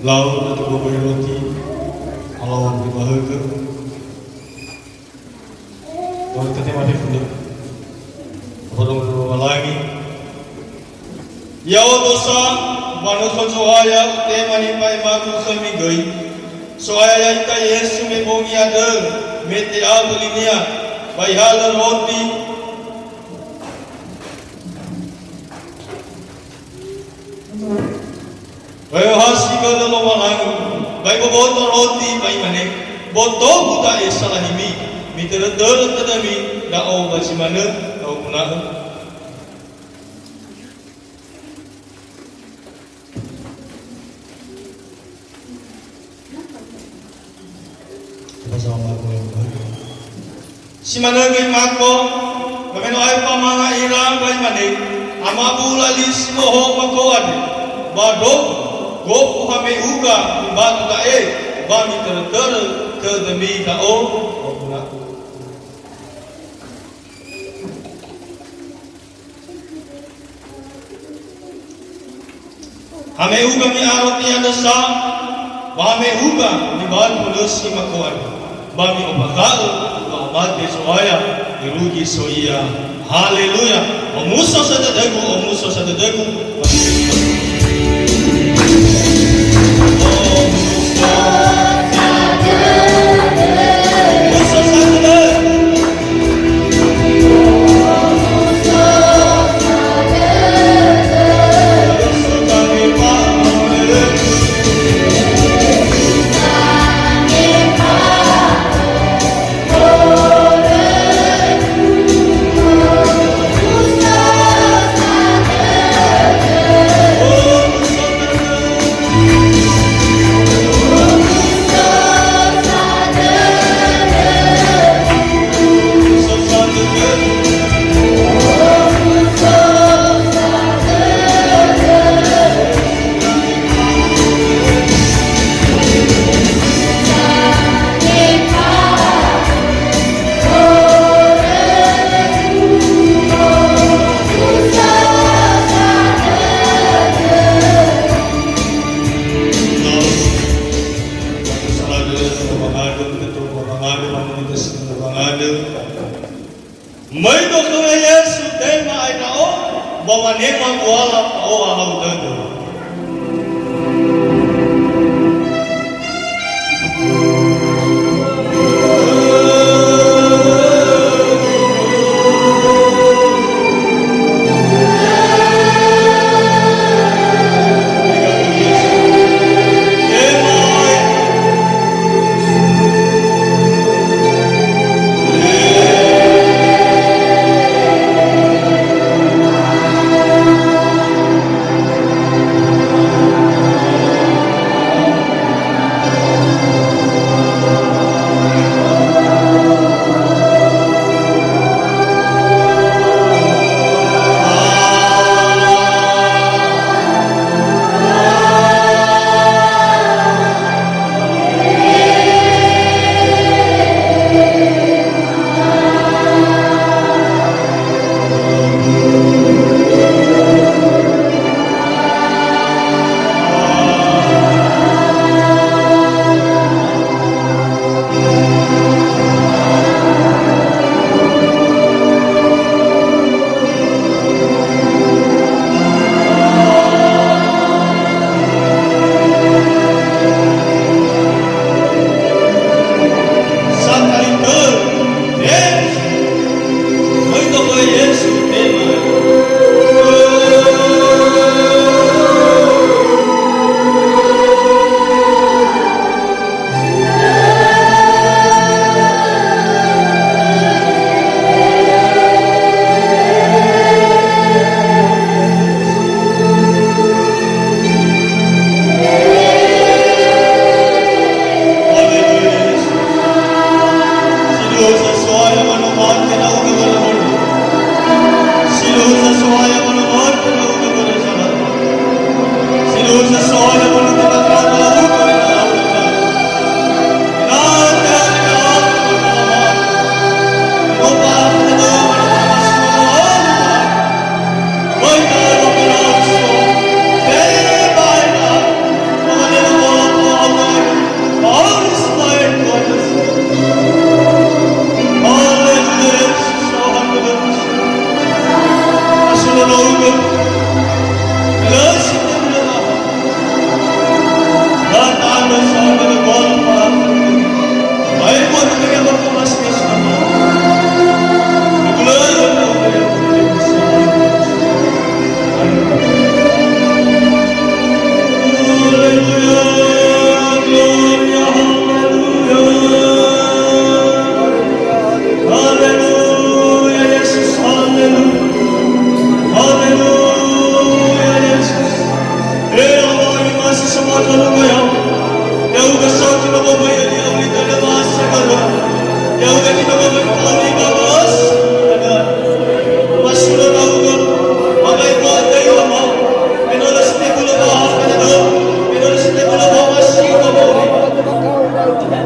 Speaker 6: Laut atau babai roti Allah berbahagia. Tuhan kita mati pun Orang berdoa lagi. Ya dosa manusia sohaya temani pai maku sami goi. Sohaya ita Yesu me bongi ada mete abulinia pai halal roti. Pai hasi kada lo malangu. Bai boboto roti bai mane. Boto buta esalahimi. Mitera tadami dao bacimana dao punah. Si mana gay mako, kameno ay pa mga irang bay mani, amabula lis moho makoad, bado, go po kami uga, bato da bami ter demi tao, o puna. Kami uga mi arot niya dasa, bami uga, ni bahan pulos si makoad, bami opakal, mati soaya dirugi soia haleluya omuso sa dadagu omuso sa dadagu May doktor Yesu tema ay nao, bawanin magwala o ahang dado.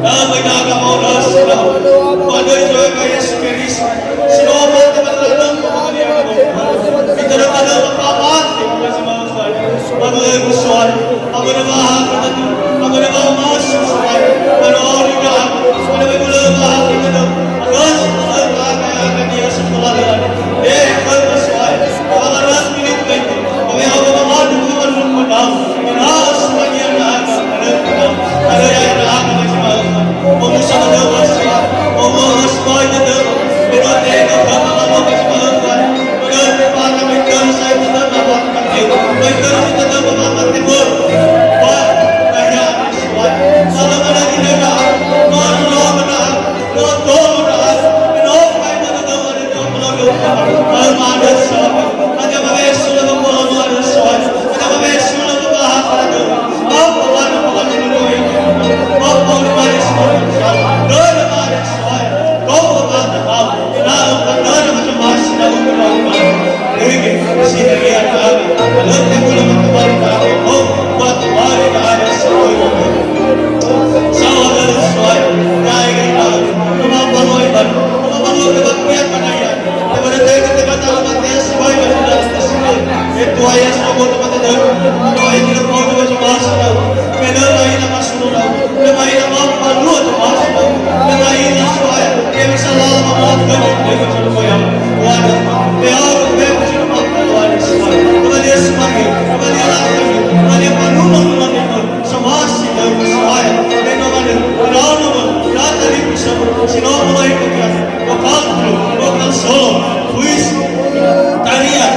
Speaker 6: Damay na kamaunas sila. Maday joy kay Yesu Kristo. Sinobat na matalagang pamagalian mo. Ito na tanong ang pamati mula sa mga kwan. Ako ay gustuhan. Ako na mahakot na ito. Ako na mahumasok sa kanya. Panoorin ka ako. Ako na may mula mahakot na ito. Ako sa kaya niya sa pulalan. Ako ay gustuhan. Ako na ras minit ka ito. Kami ako mamado ko manong ko na. Inaas pa niya na ako. Ano yan na ako na si mga kwan. Umusa ka daw siya. Umumas pa niya daw. Pinote ka pa mga mga si mga kwan. Pagod pa kami doon sa ito na mapapatid. May doon ito na mapapatid mo. Kwan, kaya kwan. Sana ka na ginaga. Nono ka na. Noto ka na. Pinopay mo na daw ano ito. Mga manas sa akin. Kaya mabeso na mga mga manas sa akin. Kaya mabeso na mga mahakala doon. Opo, ano mga ninuloy. Opo, lumalis mo. Doon na manas sa akin. Opo, bata ka. Kailangan ka doon na matamas na umulaw. Sige, sinarihan kami. Alam na mo naman tumari kami. Oh, matumari na alas sa ulo. Sa wagal sa akin. Kaya kailangan. Tumapangoy ba? Tumapangoy na bagpiyat pa na yan. Diba na tayo katibatang matiyas sa bahay masulas na sila. Ito ay as mo na matadal. Ito ay tinapao na masumasa na. Kailan ay nakasunod na. Lamay na mapapaluot ang masa na. Lamay na sa akin. Kaya misalang ang mga ganit. Kaya sa lumayan. Wala. Kaya ako kaya ko siya mapapaluan sa akin. Kaya sa akin. Kaya lang kami. Kaya panunong naman ito. Sa masi na sa akin. Kaya naman ito. Kaya naman. Natali ko sa sinumay ko kaya. Wakal wakal solo. Puis. Tariya.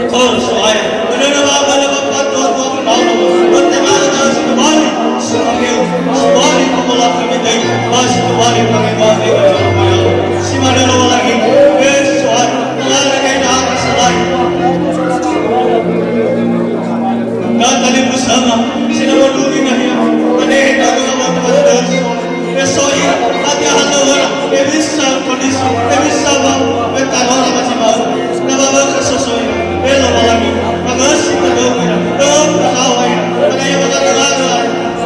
Speaker 6: Oh, so ayan. Ano na mga kalabang mo ako na ako. At naman na sa kabali. Sa kamiyo. Sa bali ko wala kami tayo. Sa kabali kami bali ko sa kamayaw. Si Manalo lagi. Yes, so ayan. Nalalagay na ako sa lahat. Natali mo sama. Sinamalugin na niya. Panahin ako naman matadal. Eso yun. At yahan wala. Ebis sa kondisi. Ebis sa ba. Betano na masimaw. Nababang kasosoy. Pero malagi. Magas. Nagawin. Doon. Kasaway. Panay matatalaga.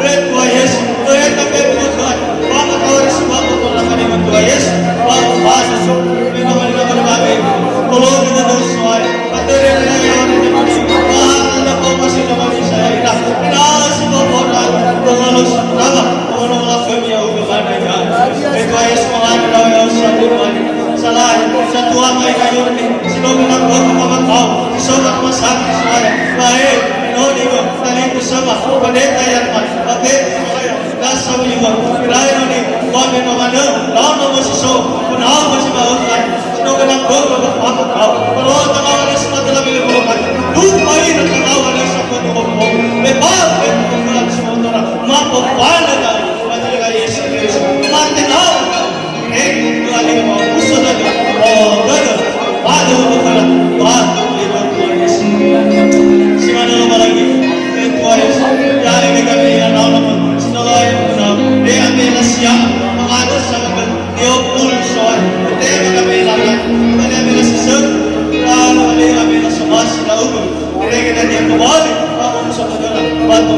Speaker 6: Red Guayes. Red Kapeputwan. Papakawari sa bako kung nakaliman Guayes. Papapasas. May mga naman namin. Tulog na doon suway. Patuloy na ngayon. Mahal na po kasi naman isa. Inaas mo po na. Tumalog sa tama. Kung ano mga kami ang ugaman na yan. Red Guayes mga nalawayaw sa tuwan. Sa lahat. Sa tuwan ay kayo. Sinobi ng buwan ng mga tao. Isobat masabi sa kaya. Bahit. Inoni mo. Taling ko sama. Paneta yan man. Bakit? Kaya. Nasa mo yung Kirahin mo ni. Kami naman na. Laon mo si So. Kunahan mo si Mahutay. Sinobi ng buwan ng mga tao. Paruhan ang awalan sa matalabing lubukan. Lupain ang tangawan ng sa kuno mo. May bakit kung walang sumutara. Mapapala na. Panaga Yesu Cristo. Matinaw ka. Eh, galing mo. Gusto na ka. O, gano'n. Paano mo pala? Paano mo Tuhan Yesus? Si Manalo malagi. Tuhan Yesus. Galing na kami. Ano naman. Sinalayan mo na. Eh, ang siya. Mga ano sa mga neopul. So, ito yung kami lahat. Kali kami na sisag. Kali kami na sumas. Naugo. Kaya kita niya kumali. Ako mo sa mga. Bato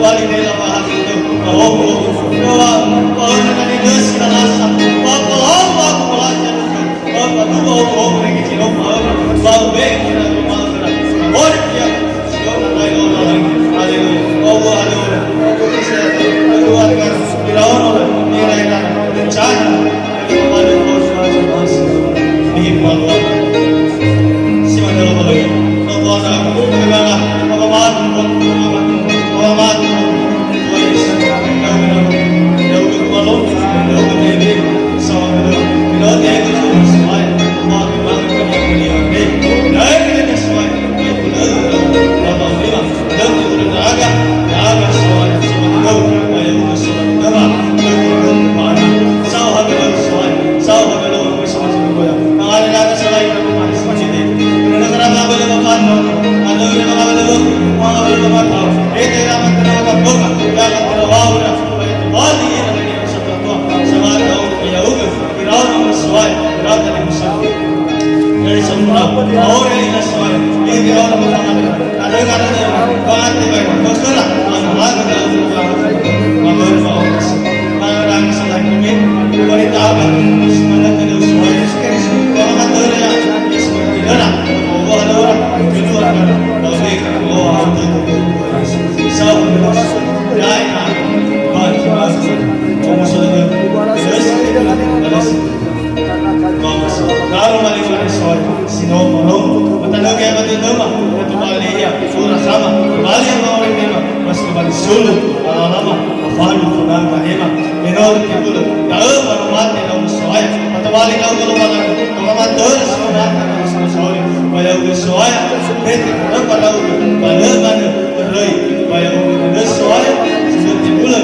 Speaker 6: Bayaw timbul, tahu manumat yang soaya, matawali kau kalau makan, kamat dor somat karena sama sore, bayaw soaya, beti karena kalau bayaw mana berai, bayaw berai soaya, sudah timbul,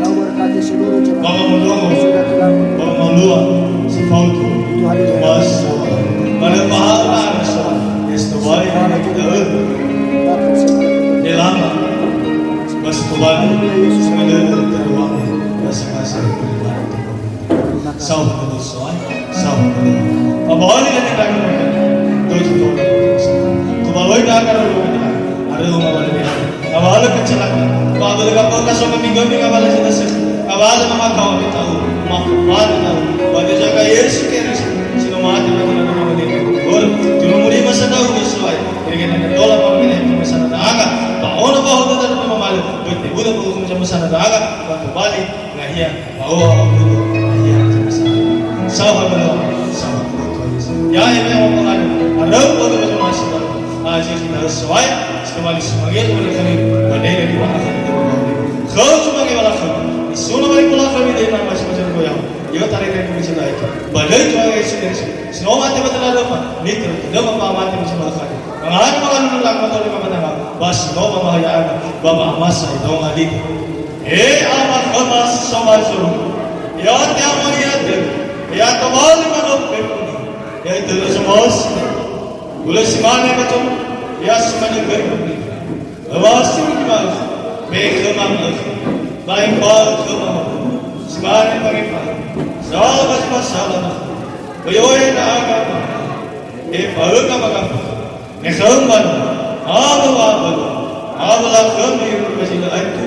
Speaker 2: Kau berkati seluruh jemaat
Speaker 6: bapa mendongo,
Speaker 2: sudah telah
Speaker 6: bapa malua, sefautu, mas, pada pahala soaya, estowai kita
Speaker 2: bahkan sekarang
Speaker 6: Nelama Mas Tuhan Sebenarnya teruang Rasa-rasa Beribadah Sau Kedua Soal Sau Kedua Pabawali kan kita akan Tujuh Kubaloi ka akan Ada umawala niya Kabala kecelakaan Kabala kapal kasong minggu Kabala sinasya Kabala mga kawami tahu Makapala tahu Bagi jaga Yesus Kristus Sinumati na kita naman din Gol Tinumuli masa tahu Yesuay Kaya nagkatola pa rin ito masana na aga. Pauna ba ako na mamalo? Pwede bulan po kung siya masana na aga. Pagkabali, ngahiya. Pauha ako dito. Ngahiya sa masana. Sawa ba lang? Sawa ba lang? Yaya may ako pangano. Araw po ito sa mga sila. Siya kinahasaway. Sekamali sumagil. Wala kami. Waday na diwa ka dito. Kau sumagil wala kami. Isuna balik wala kami din na mas masyado ko yan. Iyo tarik tayo kami sila ito. Balay ko ang Yesus. Sinumati ba talaga pa? Nito. Tidak mapamati mo sa mga kanya. Ang ano mga nunulak mo ito ni Mamananga, bas no mamahayaan, babamas sa itong alit. Amat kamas sa masuro. Iyan niya mga iyan. Iyan kamali manok pepuni. Iyan ito na sa mas. Gula si manay ka ito. Iyan si manay pepuni. Awas si Mikimas. May kamamag. Bayang bawal kamamag. Si manay pangipag. Salabas masalah na. Bayoy na agam. Pahal ka magapag. Ngesamban, abal-abal, abal-abal yung kasilaan ko.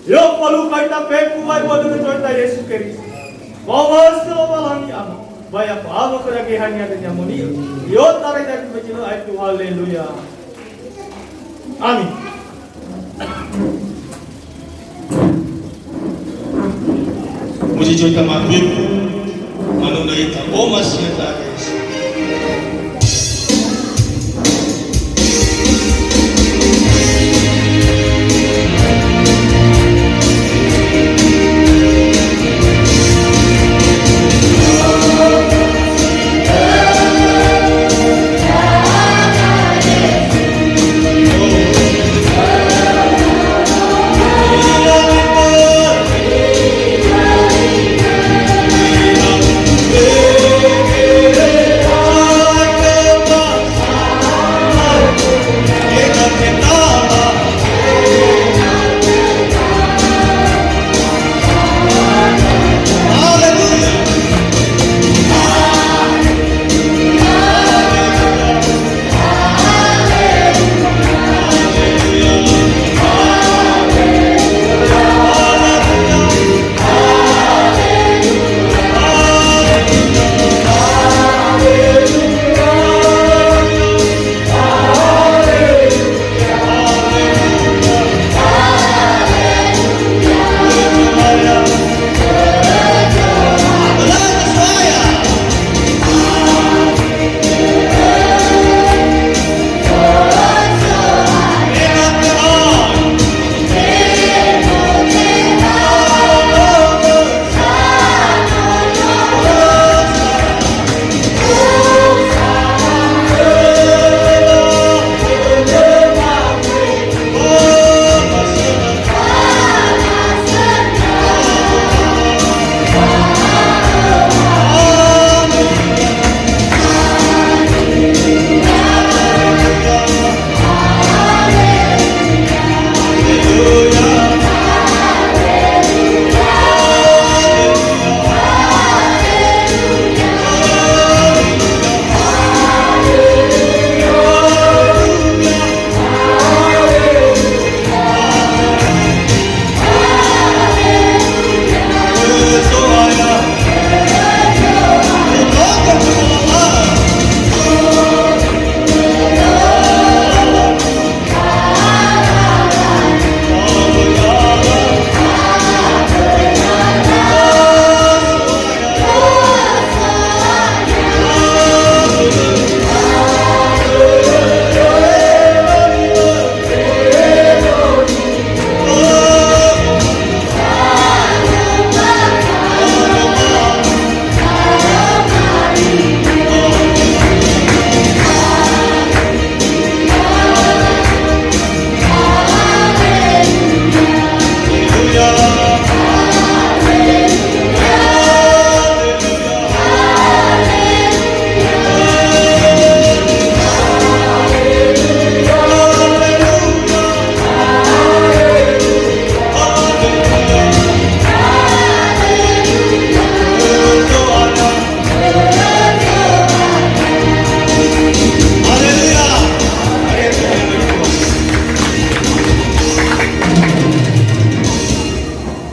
Speaker 6: Yung palukay na pekuway mo ng Lord na Yesus Cristo. Bawas na walang iyang. Bayan pa, abang kalagihan niya din niya muli. Yun taray na kasilaan ko. Hallelujah. Amin. Muji joy ka mabib. Manong na ita. O mas niya talaga Yesus.
Speaker 4: Yeah.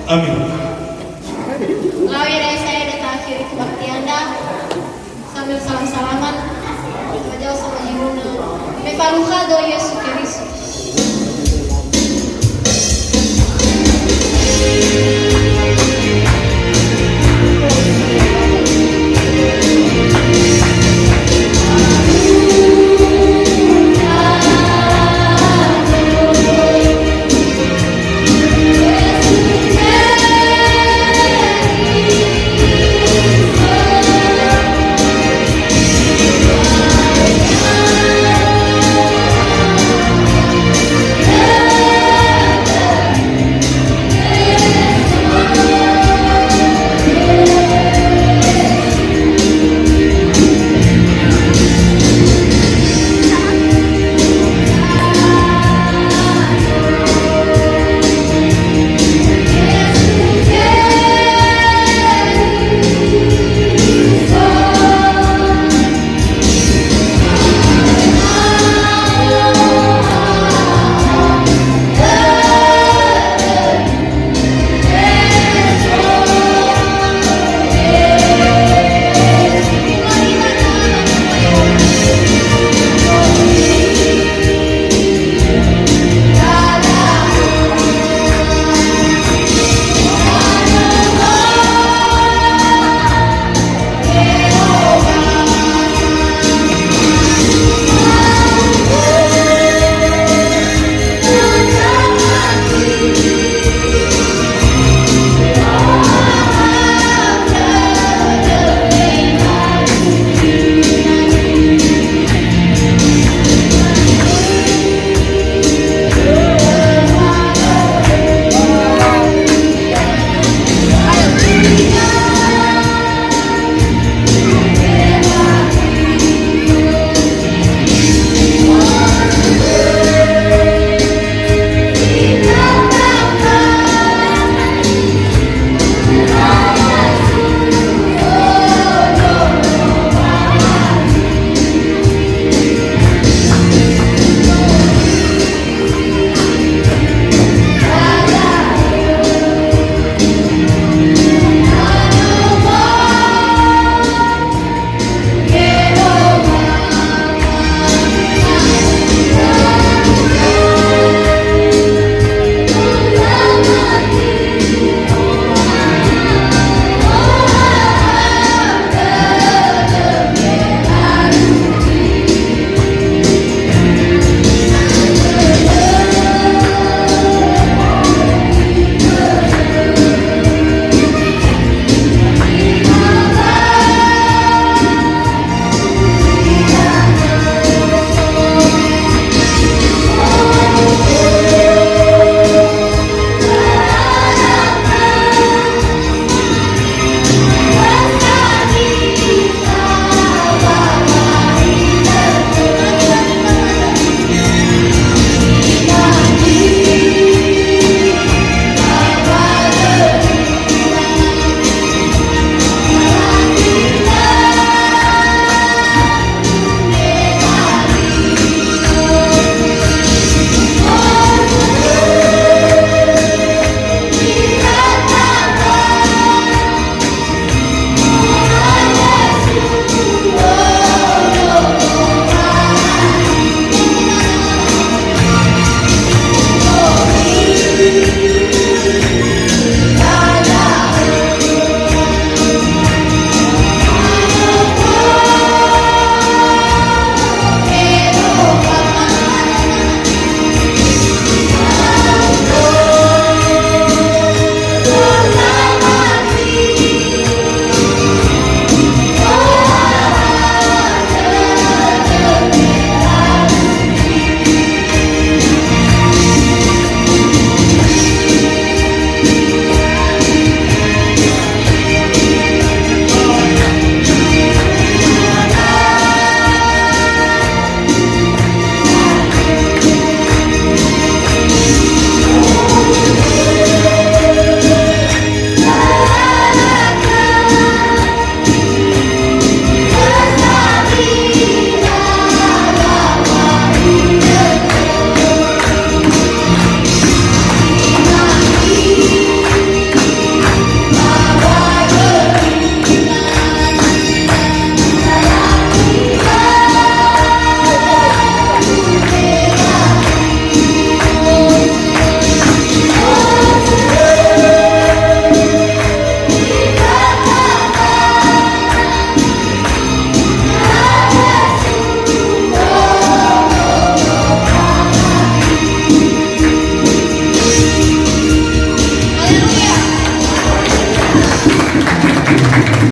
Speaker 6: Amin.
Speaker 1: Lalu ya dari saya datang akhiri kebakti Anda sambil salam-salaman jauh sama Yuna. Mefaluha do Yesus Kristus.